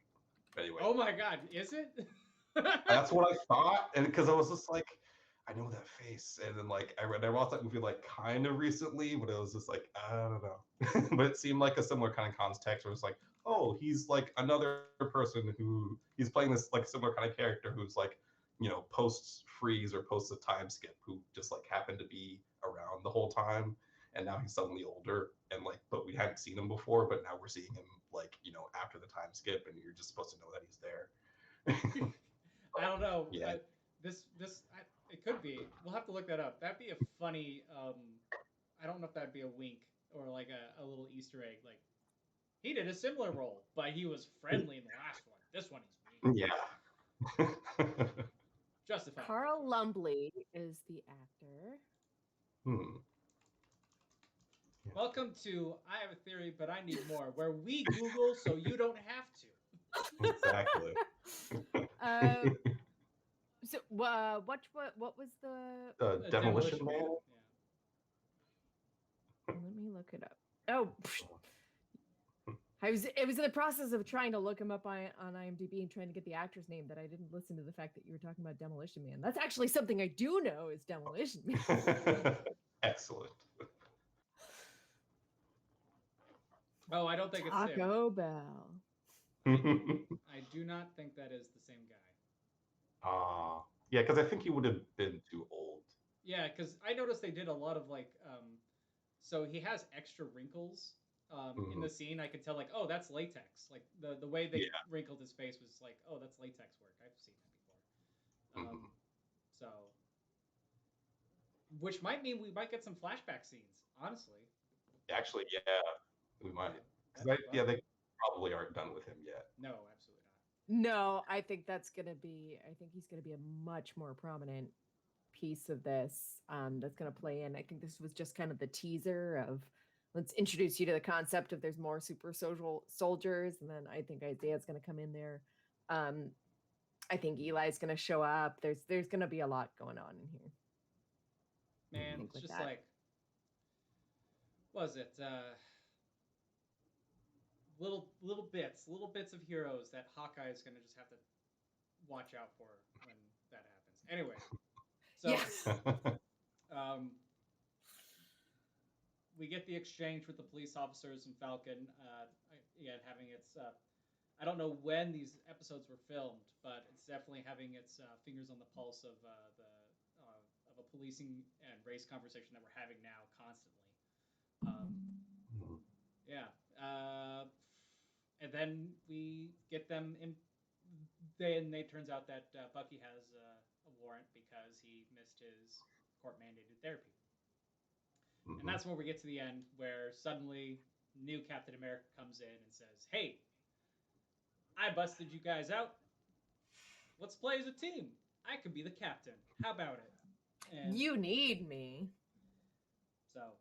Anyway. Oh my God, is it? That's what I thought, and because I was just like, I know that face, and then like I watched that movie like kind of recently, but it was just like I don't know, but it seemed like a similar kind of context where it's like, oh, he's like another person who he's playing this like similar kind of character who's like post freeze or post a time skip who just like happened to be around the whole time, and now he's suddenly older and like but we hadn't seen him before, but now we're seeing him like after the time skip, and you're just supposed to know that he's there. I don't know. Yeah. It could be. We'll have to look that up. That'd be a funny. I don't know if that'd be a wink or like a little Easter egg. Like he did a similar role, but he was friendly in the last one. This one he's mean. Yeah. Justified. Carl Lumbly is the actor. Welcome to I Have a Theory, but I Need More, where we Google so you don't have to. Exactly. So what was the Demolition Man? Let me look it up. Oh, it was in the process of trying to look him up on IMDb and trying to get the actor's name that I didn't listen to the fact that you were talking about Demolition Man. That's actually something I do know is Demolition Man. Excellent. Oh, I don't think it's him. Taco Bell. I do not think that is the same guy. Yeah, because I think he would have been too old. Yeah, because I noticed they did a lot of like, so he has extra wrinkles in the scene. I could tell like, oh, that's latex. Like the way they wrinkled his face was like, oh, that's latex work. I've seen that before. So, which might mean we might get some flashback scenes. Honestly. Actually, yeah, we might. Because they probably aren't done with him yet. No, absolutely not. No, I think he's gonna be a much more prominent piece of this that's gonna play in. I think this was just kind of the teaser of let's introduce you to the concept of there's more super social soldiers, and then I think Isaiah's gonna come in there. I think Eli's gonna show up. There's gonna be a lot going on in here. Man, it's just like, what was it? Little bits of heroes that Hawkeye is going to just have to watch out for when that happens. Anyway, so we get the exchange with the police officers and Falcon. Again, having its I don't know when these episodes were filmed, but it's definitely having its fingers on the pulse of a policing and race conversation that we're having now constantly. And then we get them in. Then it turns out that Bucky has a warrant because he missed his court-mandated therapy. And that's where we get to the end, where suddenly new Captain America comes in and says, "Hey, I busted you guys out. Let's play as a team. I could be the captain. How about it?" And you need me. So,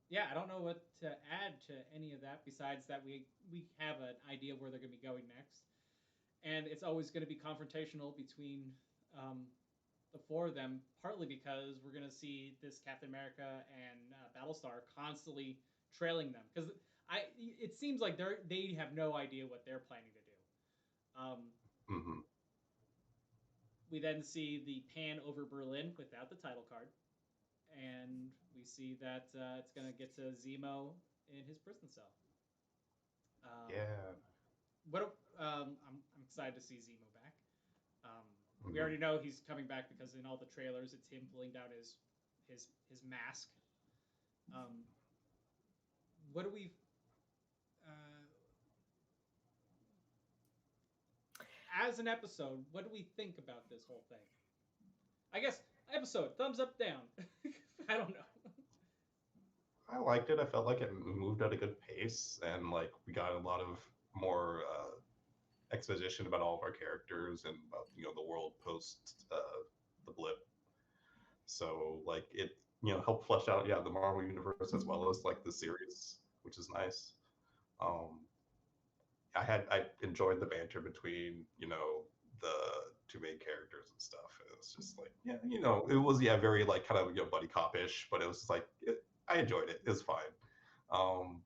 yeah, I don't know what to add to any of that besides that we have an idea of where they're going to be going next, and it's always going to be confrontational between um, the four of them. Partly because we're going to see this Captain America and Battlestar constantly trailing them because it seems like they have no idea what they're planning to do. Hmm. We then see the pan over Berlin without the title card, and we see that it's going to get to Zemo in his prison cell. Um, Yeah. I'm excited to see Zemo back. We Hmm. already know he's coming back because in all the trailers it's him pulling down his mask. Um, what do we uh, as an episode? What do we think about this whole thing? I guess episode thumbs up down. I don't know. I liked it. I felt like it moved at a good pace, and like we got a lot of more exposition about all of our characters and about the world post the blip. So like it helped flesh out the Marvel universe as well as like the series, which is nice. Um, I enjoyed the banter between the two main characters and stuff. It was just like it was very like kind of buddy cop-ish, but it was just like I enjoyed it. It was fine. Um,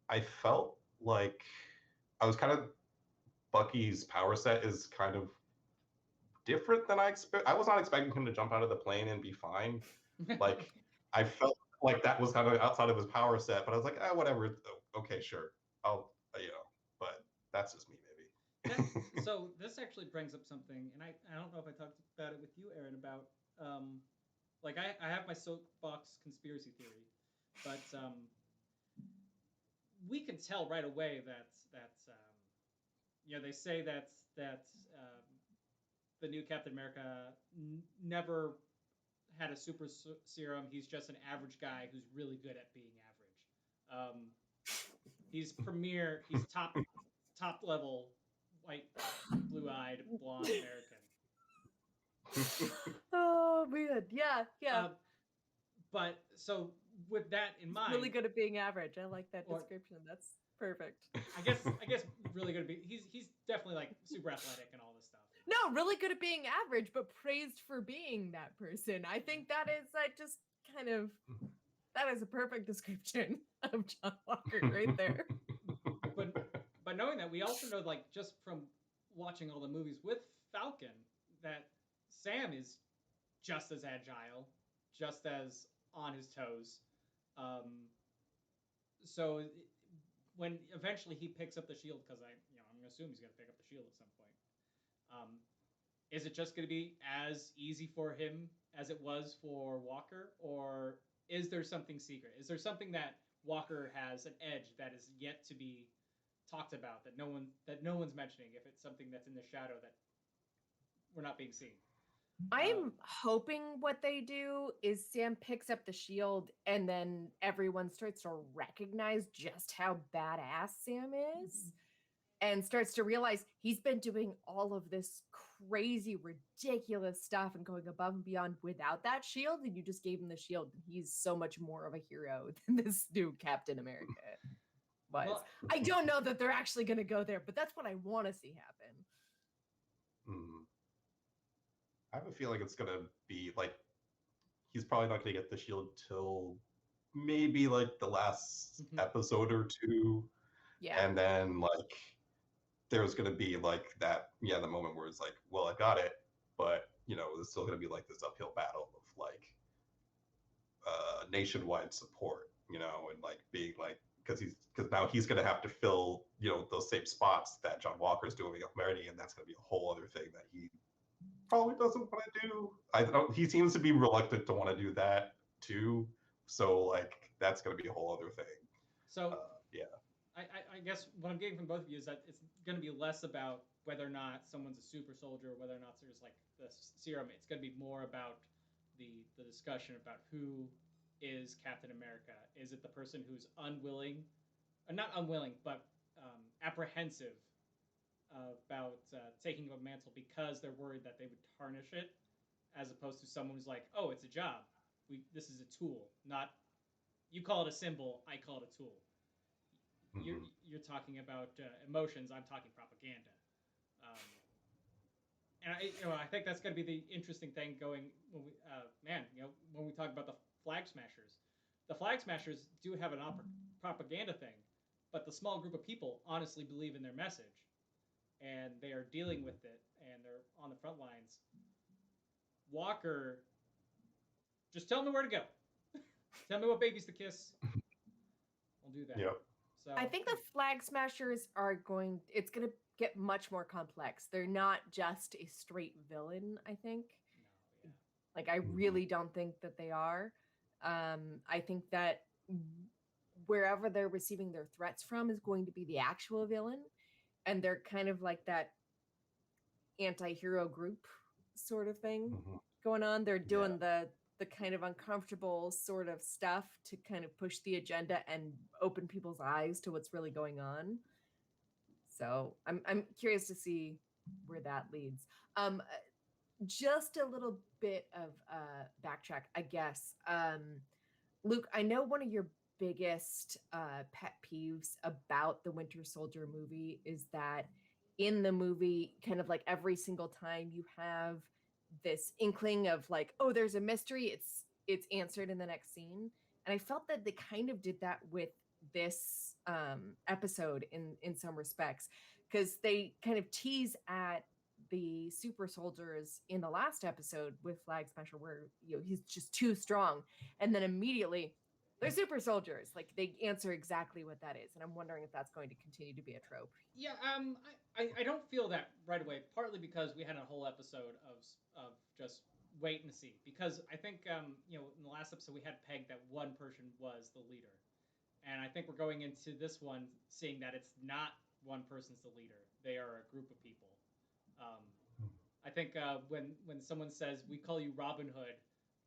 I felt like I was kind of Bucky's power set is kind of different than I expect. I was not expecting him to jump out of the plane and be fine. Like I felt like that was kind of outside of his power set, but I was like, whatever. Okay, sure. I'll but that's just me that maybe. so this actually brings up something, and I don't know if I talked about it with you, Aaron, about like I have my soapbox conspiracy theory, but we can tell right away they say that the new Captain America never had a super serum. He's just an average guy who's really good at being average. He's premier. He's top level white, blue eyed, blonde American. Oh man, yeah, yeah. But so with that in mind, really good at being average. I like that or description. That's perfect. I guess really good at being. He's definitely like super athletic and all this stuff. No, really good at being average, but praised for being that person. I think that is just kind of that is a perfect description of John Walker right there. But knowing that, we also know like just from watching all the movies with Falcon that Sam is just as agile, just as on his toes. Um, so when eventually he picks up the shield, because I'm gonna assume he's gonna pick up the shield at some point. Um, is it just gonna be as easy for him as it was for Walker, or is there something secret? Is there something that Walker has an edge that is yet to be talked about that no one's mentioning? If it's something that's in the shadow that we're not being seen. I'm hoping what they do is Sam picks up the shield and then everyone starts to recognize just how badass Sam is and starts to realize he's been doing all of this crazy, ridiculous stuff and going above and beyond without that shield. And you just gave him the shield. And he's so much more of a hero than this new Captain America was. Well, I don't know that they're actually going to go there, but that's what I want to see happen. I have a feeling it's gonna be like he's probably not gonna get the shield till maybe like the last episode or two. Yeah. And then like there's gonna be like that, the moment where it's like, well, I got it, but there's still gonna be like this uphill battle of like nationwide support, and like being like because now he's gonna have to fill those same spots that John Walker's doing already, and that's gonna be a whole other thing that he probably doesn't want to do. I don't. He seems to be reluctant to want to do that too. So like that's going to be a whole other thing. So yeah. I guess what I'm getting from both of you is that it's going to be less about whether or not someone's a super soldier or whether or not there's like the serum. It's going to be more about the discussion about who is Captain America. Is it the person who's unwilling, not unwilling, but apprehensive about taking a mantle because they're worried that they would tarnish it, as opposed to someone who's like, oh, it's a job. This is a tool, not you call it a symbol, I call it a tool. Mhm. You're talking about emotions, I'm talking propaganda. Um, and I think that's going to be the interesting thing going when we, when we talk about the flag smashers. The flag smashers do have an propaganda thing, but the small group of people honestly believe in their message, and they are dealing with it, and they're on the front lines. Walker, just tell me where to go. Tell me what babies to kiss. I'll do that. Yep. So I think the flag smashers are going. It's going to get much more complex. They're not just a straight villain. I think. no, yeah. Like I really don't think that they are. I think that wherever they're receiving their threats from is going to be the actual villain, and they're kind of like that anti-hero group sort of thing Mhm. going on. They're Yeah. doing the kind of uncomfortable sort of stuff to kind of push the agenda and open people's eyes to what's really going on. So I'm curious to see where that leads. Just a little bit of backtrack, I guess. Luke, I know one of your biggest pet peeves about the Winter Soldier movie is that in the movie, kind of like every single time you have this inkling of like, oh, there's a mystery, it's answered in the next scene. And I felt that they kind of did that with this episode in some respects, because they kind of tease at the super soldiers in the last episode with Flag Smasher, where he's just too strong, and then immediately they're super soldiers. Like they answer exactly what that is, and I'm wondering if that's going to continue to be a trope. Yeah, I don't feel that right away. Partly because we had a whole episode of just wait and see. Because I think in the last episode we had pegged that one person was the leader, and I think we're going into this one seeing that it's not one person's the leader. They are a group of people. Um, I think when someone says we call you Robin Hood,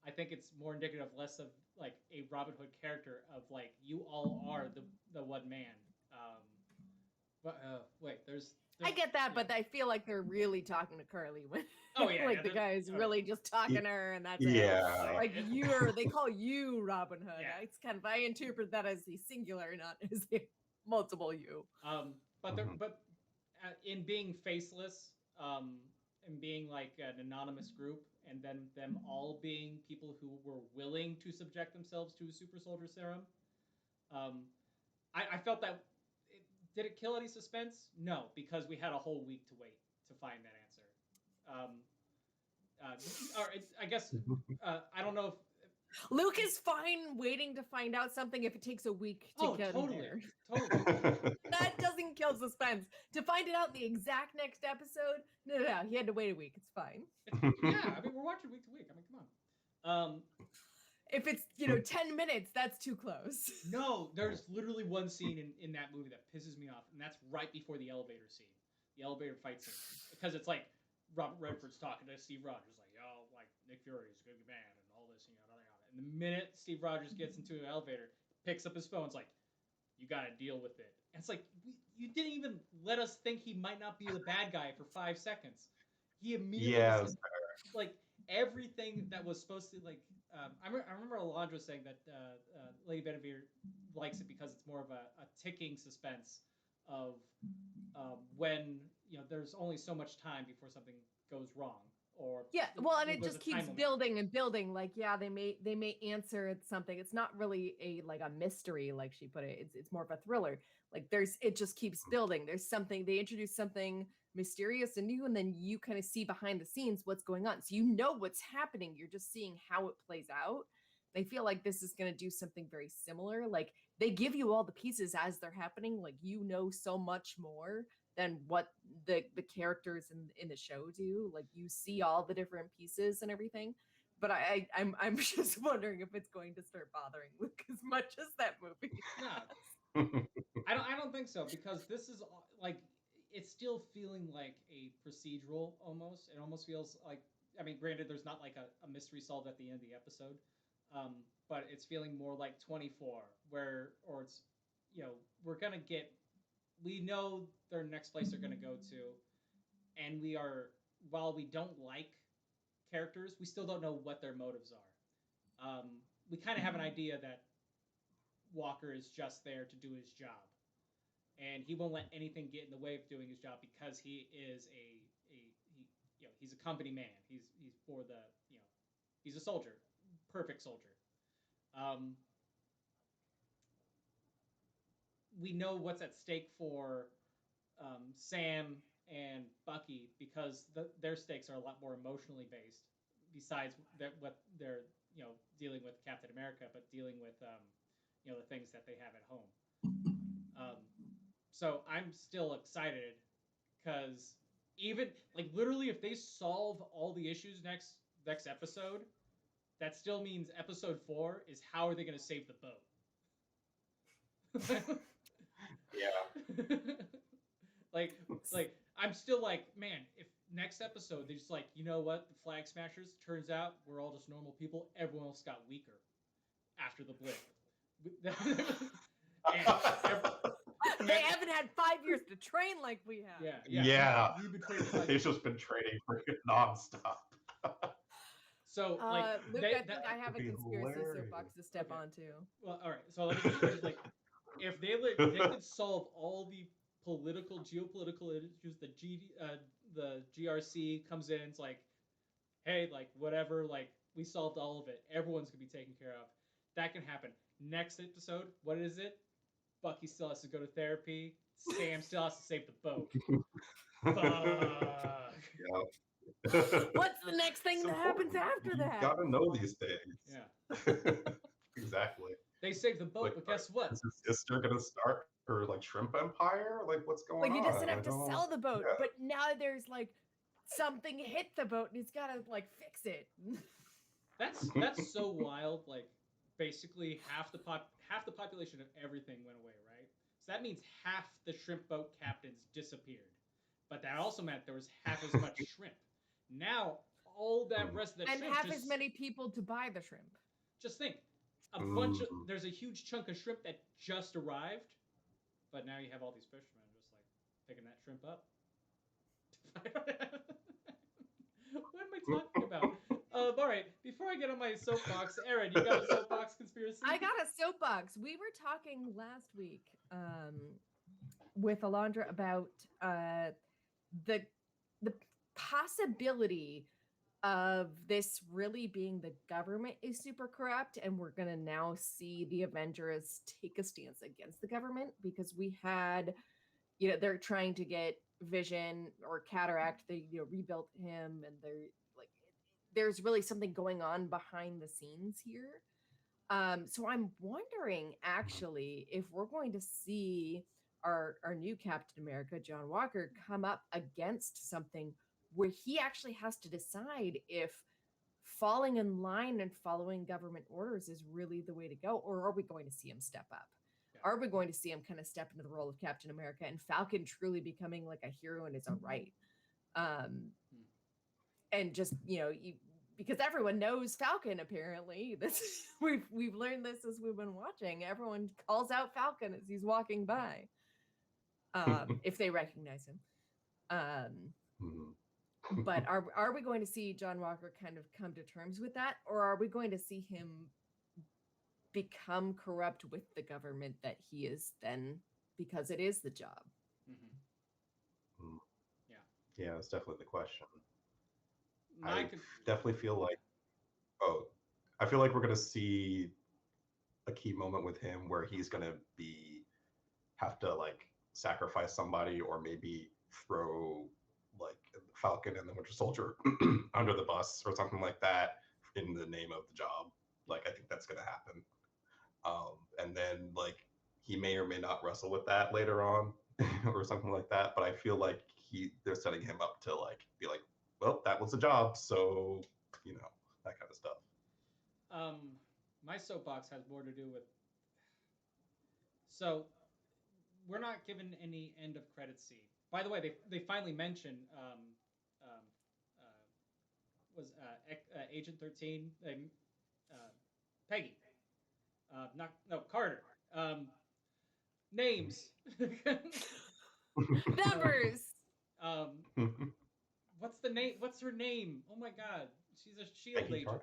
I think it's more indicative less of like a Robin Hood character of like you all are the one man. Um, but wait, I there's get that, yeah. but I feel like they're really talking to Curly when Oh yeah, like yeah, the guy is oh, really just talking to her and that's it. Yeah. Like they call you Robin Hood. Yeah. It's kind of, I interpret that as the singular, not as the multiple you. But Mhm. in being faceless, and being like an anonymous group, and then them all being people who were willing to subject themselves to a super soldier serum, um, I felt that. Did it kill any suspense? No, because we had a whole week to wait to find that answer. Um, or I guess I don't know if. Luke is fine waiting to find out something if it takes a week to get Totally, there. totally. That doesn't kill suspense. To find it out in the exact next episode, no, he had to wait a week. It's fine. Yeah, I mean we're watching week to week. I mean, come on. If it's 10 minutes, that's too close. No, there's literally one scene in that movie that pisses me off, and that's right before the elevator scene, the elevator fight scene, because it's like Robert Redford's talking to Steve Rogers, like, "Yo, like Nick Fury's a good man," and all this, and yada yada. And the minute Steve Rogers gets into an elevator, picks up his phone, it's like, "You got to deal with it." And it's like, you didn't even let us think he might not be the bad guy for 5 seconds. He immediately Yeah. was like everything that was supposed to like. I remember Alondra saying that Lady Benevere likes it because it's more of a ticking suspense of when there's only so much time before something goes wrong, or Yeah, well, and it there's just a time keeps limit. building and building. Like, yeah, they may answer something. It's not really a mystery, like she put it. It's more of a thriller. Like it just keeps building. There's something, they introduce something mysterious and new, and then you kind of see behind the scenes what's going on. So you know what's happening. You're just seeing how it plays out. I feel like this is going to do something very similar. Like they give you all the pieces as they're happening. Like so much more than what the characters in the show do. Like you see all the different pieces and everything. But I'm just wondering if it's going to start bothering Luke as much as that movie. No, I don't think so, because this is like it's still feeling like a procedural almost. It almost feels like, I mean, granted, there's not like a mystery solved at the end of the episode, but it's feeling more like 24, or it's we're gonna get, we know their next place they're gonna go to, and while we don't like characters, we still don't know what their motives are. We kind of have an idea that Walker is just there to do his job, and he won't let anything get in the way of doing his job because he is he's a company man. He's for the he's a soldier, perfect soldier. Um, we know what's at stake for Sam and Bucky because their stakes are a lot more emotionally based. Besides what they're dealing with Captain America, but dealing with the things that they have at home. So I'm still excited because even like literally, if they solve all the issues next episode, that still means episode 4 is how are they going to save the boat? Yeah. like I'm still like, man, if next episode they just like, you know what, the Flag Smashers, turns out we're all just normal people, everyone else got weaker after the blip. They haven't had 5 years to train like we have. Yeah. We've been training for They've just been training for nonstop. So Luke, I think I have a be conspiracy hilarious. soapbox to step Okay. on too. Well, all right. So let me just like, if they could solve all the geopolitical issues, the GRC comes in, it's like, hey, like whatever, like we solved all of it. Everyone's gonna be taken care of. That can happen. Next episode, what is it? Bucky still has to go to therapy. Sam still has to save the boat. Fuck. Yeah. What's the next thing that happens after you that? gotta know these things. Yeah. Exactly. They saved the boat, but guess what? Is his sister gonna start her like shrimp empire? Like what's going Like on? he doesn't have to sell the boat, yeah. but now there's like something hit the boat and he's gotta like fix it. That's so wild. Like basically half the population of everything went away, right? So that means half the shrimp boat captains disappeared. But that also meant there was half as much shrimp. Now all that rest of that and shrimp half as many people to buy the shrimp. Just think, there's a huge chunk of shrimp that just arrived, but now you have all these fishermen just like picking that shrimp up. What am I talking about? All right, before I get on my soapbox, Aaron, you got a soapbox conspiracy? I got a soapbox. We were talking last week with Alondra about the possibility of this really being the government is super corrupt, and we're gonna now see the Avengers take a stance against the government because we had, they're trying to get Vision or Cataract. They rebuilt him, and they're like, there's really something going on behind the scenes here. So I'm wondering actually if we're going to see our new Captain America, John Walker, come up against something where he actually has to decide if falling in line and following government orders is really the way to go, or are we going to see him step up? Yeah. Are we going to see him kind of step into the role of Captain America and Falcon truly becoming like a hero in his own right? And just, because everyone knows Falcon, apparently. We've learned this as we've been watching. Everyone calls out Falcon as he's walking by, if they recognize him. But are we going to see John Walker kind of come to terms with that, or are we going to see him become corrupt with the government that he is then, because it is the job? Yeah, that's definitely the question. I definitely feel like, I feel like we're gonna see a key moment with him where he's gonna have to like sacrifice somebody, or maybe throw like Falcon and the Winter Soldier under the bus or something like that in the name of the job. Like I think that's gonna happen. And then like he may or may not wrestle with that later on or something like that. But I feel like they're setting him up to like be like, well, that was a job, so that kind of stuff. My soapbox has more to do with. So, we're not given any end of credit scene. By the way, they finally mentioned Agent 13, Peggy, Carter. Names. Numbers. What's the name? What's her name? Oh my God, she's a SHIELD agent.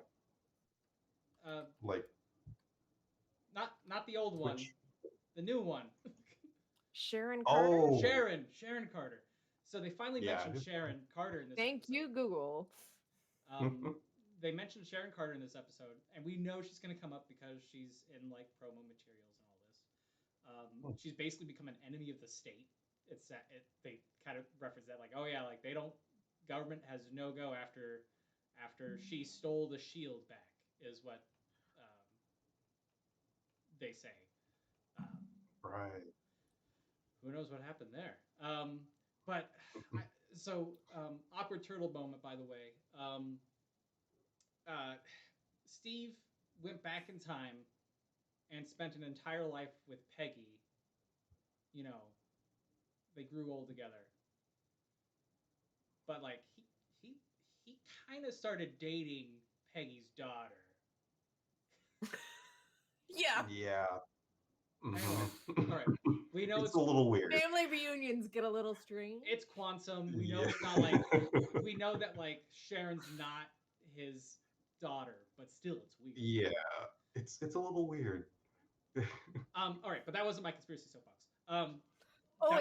not the old one, Which the new one. Sharon Carter. oh Sharon Carter. So they finally yeah. mentioned Sharon Carter in this Thank episode. you, Google. They mentioned Sharon Carter in this episode, and we know she's going to come up because she's in like promo materials and all this. She's basically become an enemy of the state. They kind of reference that like, oh yeah, like government has no go after she stole the shield back is what they say. Right. Who knows what happened there? But awkward turtle moment, by the way. Steve went back in time and spent an entire life with Peggy. You know, they grew old together. But like he kind of started dating Peggy's daughter. Yeah. Yeah. Anyway, all right. We know it's a little weird. Family reunions get a little strange. It's quantum. We know Yeah. it's not like we know that like Sharon's not his daughter, but still it's weird. Yeah. It's a little weird. All right, but that wasn't my conspiracy soapbox.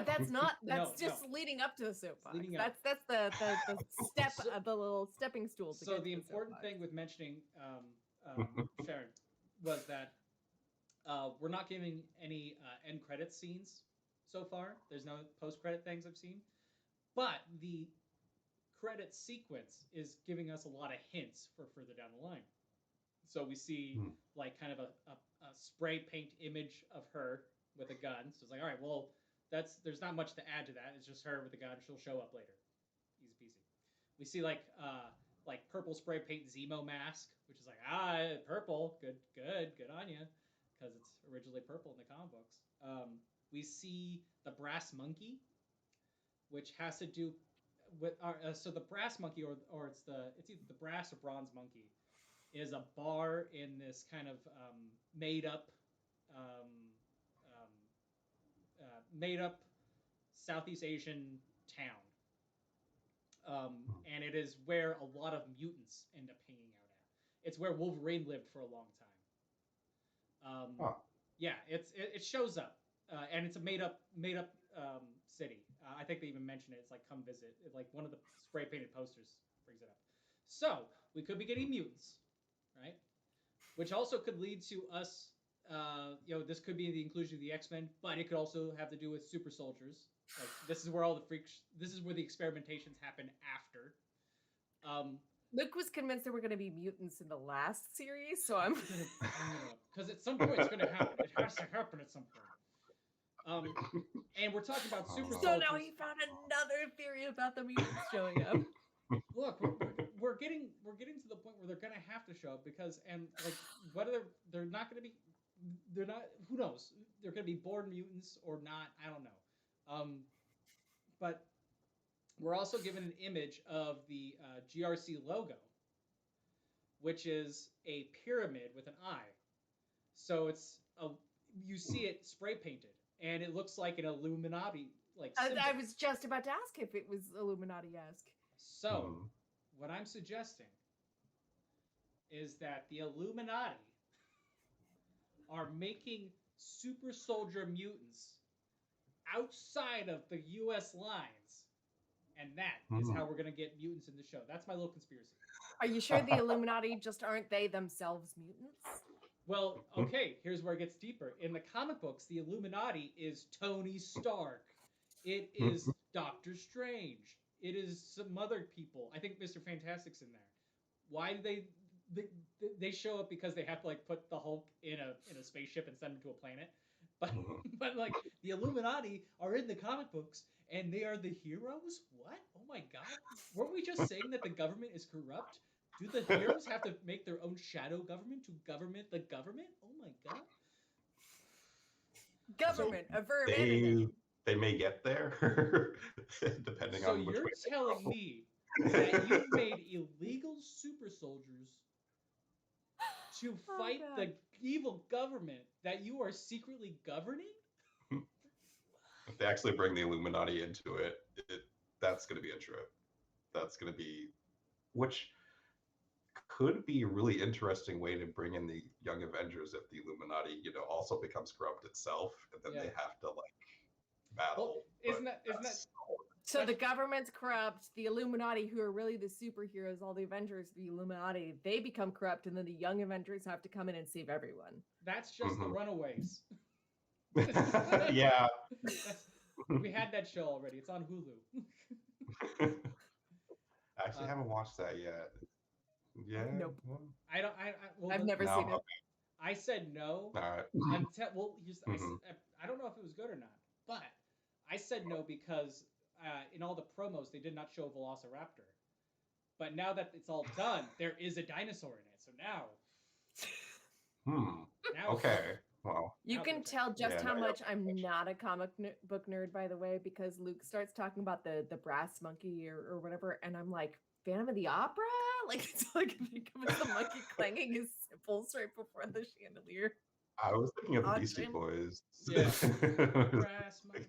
That's not. That's No, just leading up to the soapbox. Leading up. That's the step, the little stepping stool. To So get the to important soapbox. thing with mentioning Sharon was that we're not giving any end credit scenes so far. There's no post credit things I've seen, but the credit sequence is giving us a lot of hints for further down the line. So we see like kind of a spray paint image of her with a gun. So it's like, all right, well, there's not much to add to that. It's just her with a gun. She'll show up later. Easy peasy. We see like purple spray paint Zemo mask, which is like purple, good on you, because it's originally purple in the comic books. We see the brass monkey, which has to do with so the brass monkey or it's either the brass or bronze monkey is a bar in this kind of made up Southeast Asian town. And it is where a lot of mutants end up hanging out at. It's where Wolverine lived for a long time. Yeah, it shows up, and it's a made up city. I think they even mention it. It's like come visit. Like one of the spray painted posters brings it up. So we could be getting mutants, right? Which also could lead to us. This could be the inclusion of the X-Men, but it could also have to do with super soldiers. Like this is where all the freaks. This is where the experimentations happen after. Luke was convinced there were going to be mutants in the last series, so I'm because at some point it's going to happen. It has to happen at some point. And we're talking about super soldiers. So now he found another theory about the mutants showing up. Look, we're getting to the point where they're going to have to show up because like whether they're not going to be, they're not. Who knows? They're going to be born mutants or not. I don't know. But we're also given an image of the GRC logo, which is a pyramid with an eye. So you see it spray painted, and it looks like an Illuminati symbol. I was just about to ask if it was Illuminati-esque. So, what I'm suggesting is that the Illuminati are making super soldier mutants outside of the U.S. lines, and that is how we're going to get mutants in the show. That's my little conspiracy. Are you sure the Illuminati just aren't they themselves mutants? Well, okay, here's where it gets deeper. In the comic books, the Illuminati is Tony Stark. It is Doctor Strange. It is some other people. I think Mr. Fantastic's in there. Why do they show up because they have to like put the Hulk in a spaceship and send him to a planet? But like the Illuminati are in the comic books and they are the heroes? What? Oh my god. Weren't we just saying that the government is corrupt? Do the heroes have to make their own shadow government to government the government? Oh my god. Government, a verb and a noun. They may get there, depending on which way. So you're telling me that you've made illegal super soldiers to fight the evil government that you are secretly governing? If they actually bring the Illuminati into it, that's going to be a trip. That's going to be, which could be a really interesting way to bring in the Young Avengers if the Illuminati, also becomes corrupt itself, and then they have to battle. Well, isn't that So the government's corrupt, the Illuminati, who are really the superheroes, all the Avengers, the Illuminati, they become corrupt, and then the Young Avengers have to come in and save everyone. That's just the Runaways. Yeah. We had that show already. It's on Hulu. I actually haven't watched that yet. Yeah. Nope. I've never seen it. I said no. All right. I don't know if it was good or not, but I said no because in all the promos they did not show Velociraptor. But now that it's all done, there is a dinosaur in it. So now. Now okay. Well, you can tell just how much I'm not a comic book nerd, by the way, because Luke starts talking about the brass monkey or whatever, and I'm like, Phantom of the Opera? Like, it's like the monkey clanging his cymbals right before the chandelier. I was thinking of the Beastie Boys. Yeah. Brass monkey.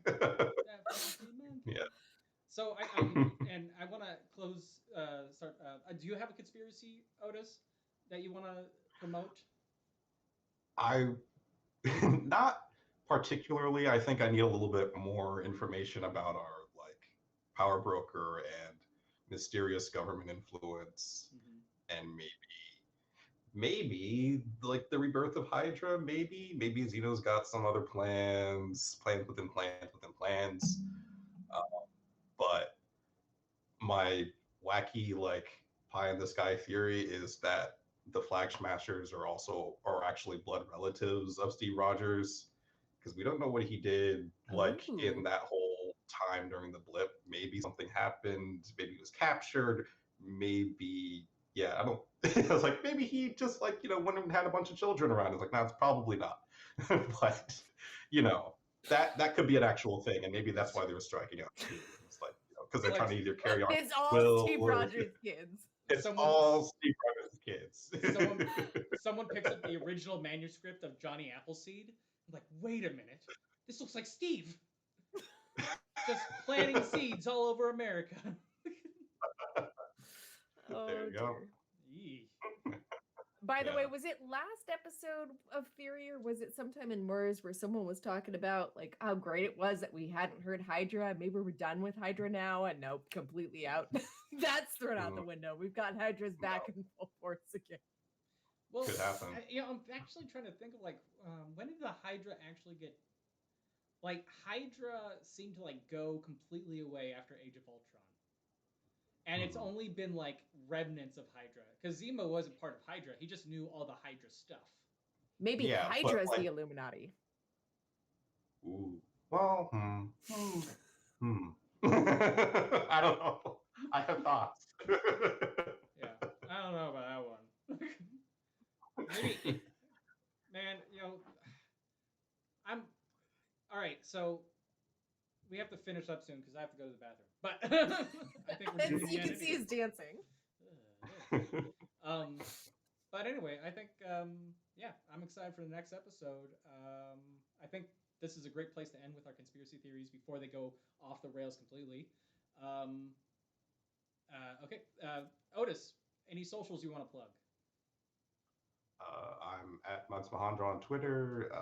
Yeah. So I want to close. Do you have a conspiracy, Otis, that you want to promote? Not particularly. I think I need a little bit more information about our power broker and mysterious government influence, and maybe the rebirth of Hydra. Maybe Xeno's got some other plans within plans. But my wacky pie in the sky theory is that the Flag Smashers are actually blood relatives of Steve Rogers, because we don't know what he did in that whole time during the blip. Maybe something happened. Maybe he was captured. Maybe I don't. I was like, maybe he just went and had a bunch of children around. It's like, no, it's probably not. But that could be an actual thing, and maybe that's why they were striking out too. It's because they're trying to either carry on. It's all Steve Rogers' kids. It's all Steve Rogers' kids. Someone picks up the original manuscript of Johnny Appleseed. I'm like, wait a minute, this looks like Steve. Just planting seeds all over America. There you go. By the way, was it last episode of Theory, or was it sometime in MERS where someone was talking about how great it was that we hadn't heard Hydra? Maybe we're done with Hydra now, and nope, completely out. That's thrown out the window. We've got Hydra's back in full force again. Well, could happen. I'm actually trying to think of when did the Hydra actually get? Hydra seemed to go completely away after Age of Ultron. And it's only been remnants of Hydra, because Zemo wasn't part of Hydra. He just knew all the Hydra stuff. Maybe Hydra's the Illuminati. Ooh. Well, I don't know. I have thoughts. Yeah, I don't know about that one. Maybe, man, I'm all right. So we have to finish up soon because I have to go to the bathroom. But I think we're doing you can see he's dancing. But anyway, I think I'm excited for the next episode. I think this is a great place to end with our conspiracy theories before they go off the rails completely. Okay, Otis, any socials you want to plug? I'm at Mugs Mahandra on Twitter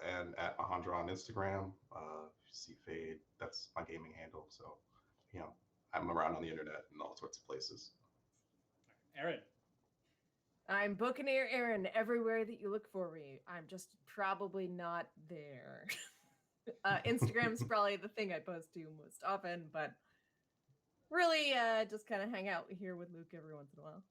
and at Mahandra on Instagram. If you see Fade, that's my gaming handle. So, I'm around on the internet and all sorts of places. Aaron. I'm Buccaneer Aaron everywhere that you look for me. I'm just probably not there. Instagram's probably the thing I post to most often, but really just kind of hang out here with Luke every once in a while.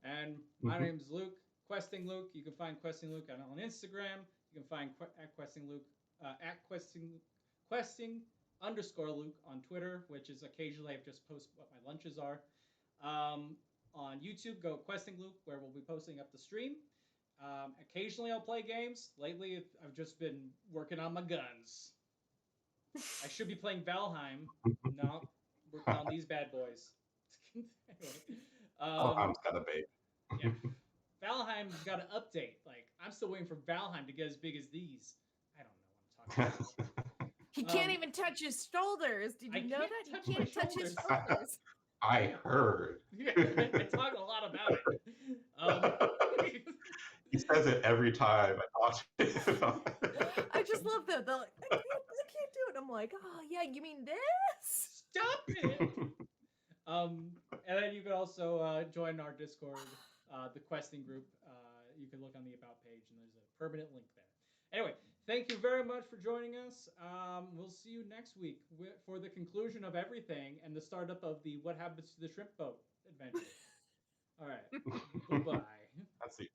And my name's Luke, Questing Luke. You can find Questing Luke on Instagram. You can find at Questing Luke at Questing_Luke on Twitter, which is occasionally I just post what my lunches are. On YouTube, go Questing Luke, where we'll be posting up the stream. Occasionally I'll play games. Lately I've just been working on my guns. I should be playing Valheim. No, working on these bad boys. Anyway, Valheim's got a bait. Yeah. Valheim's got an update. I'm still waiting for Valheim to get as big as these. I don't know what I'm talking about. He can't even touch his shoulders. Did you know that? He can't touch his shoulders. I heard. Yeah, I talk a lot about it. He says it every time I talk to him. I just love that. They're like, I can't do it. I'm like, oh yeah, you mean this? Stop it. And then you can also join our Discord, the questing group. You can look on the About page, and there's a permanent link there. Anyway, thank you very much for joining us. We'll see you next week for the conclusion of everything and the startup of the What Happens to the Shrimp Boat adventure. All right. Bye-bye. That's it.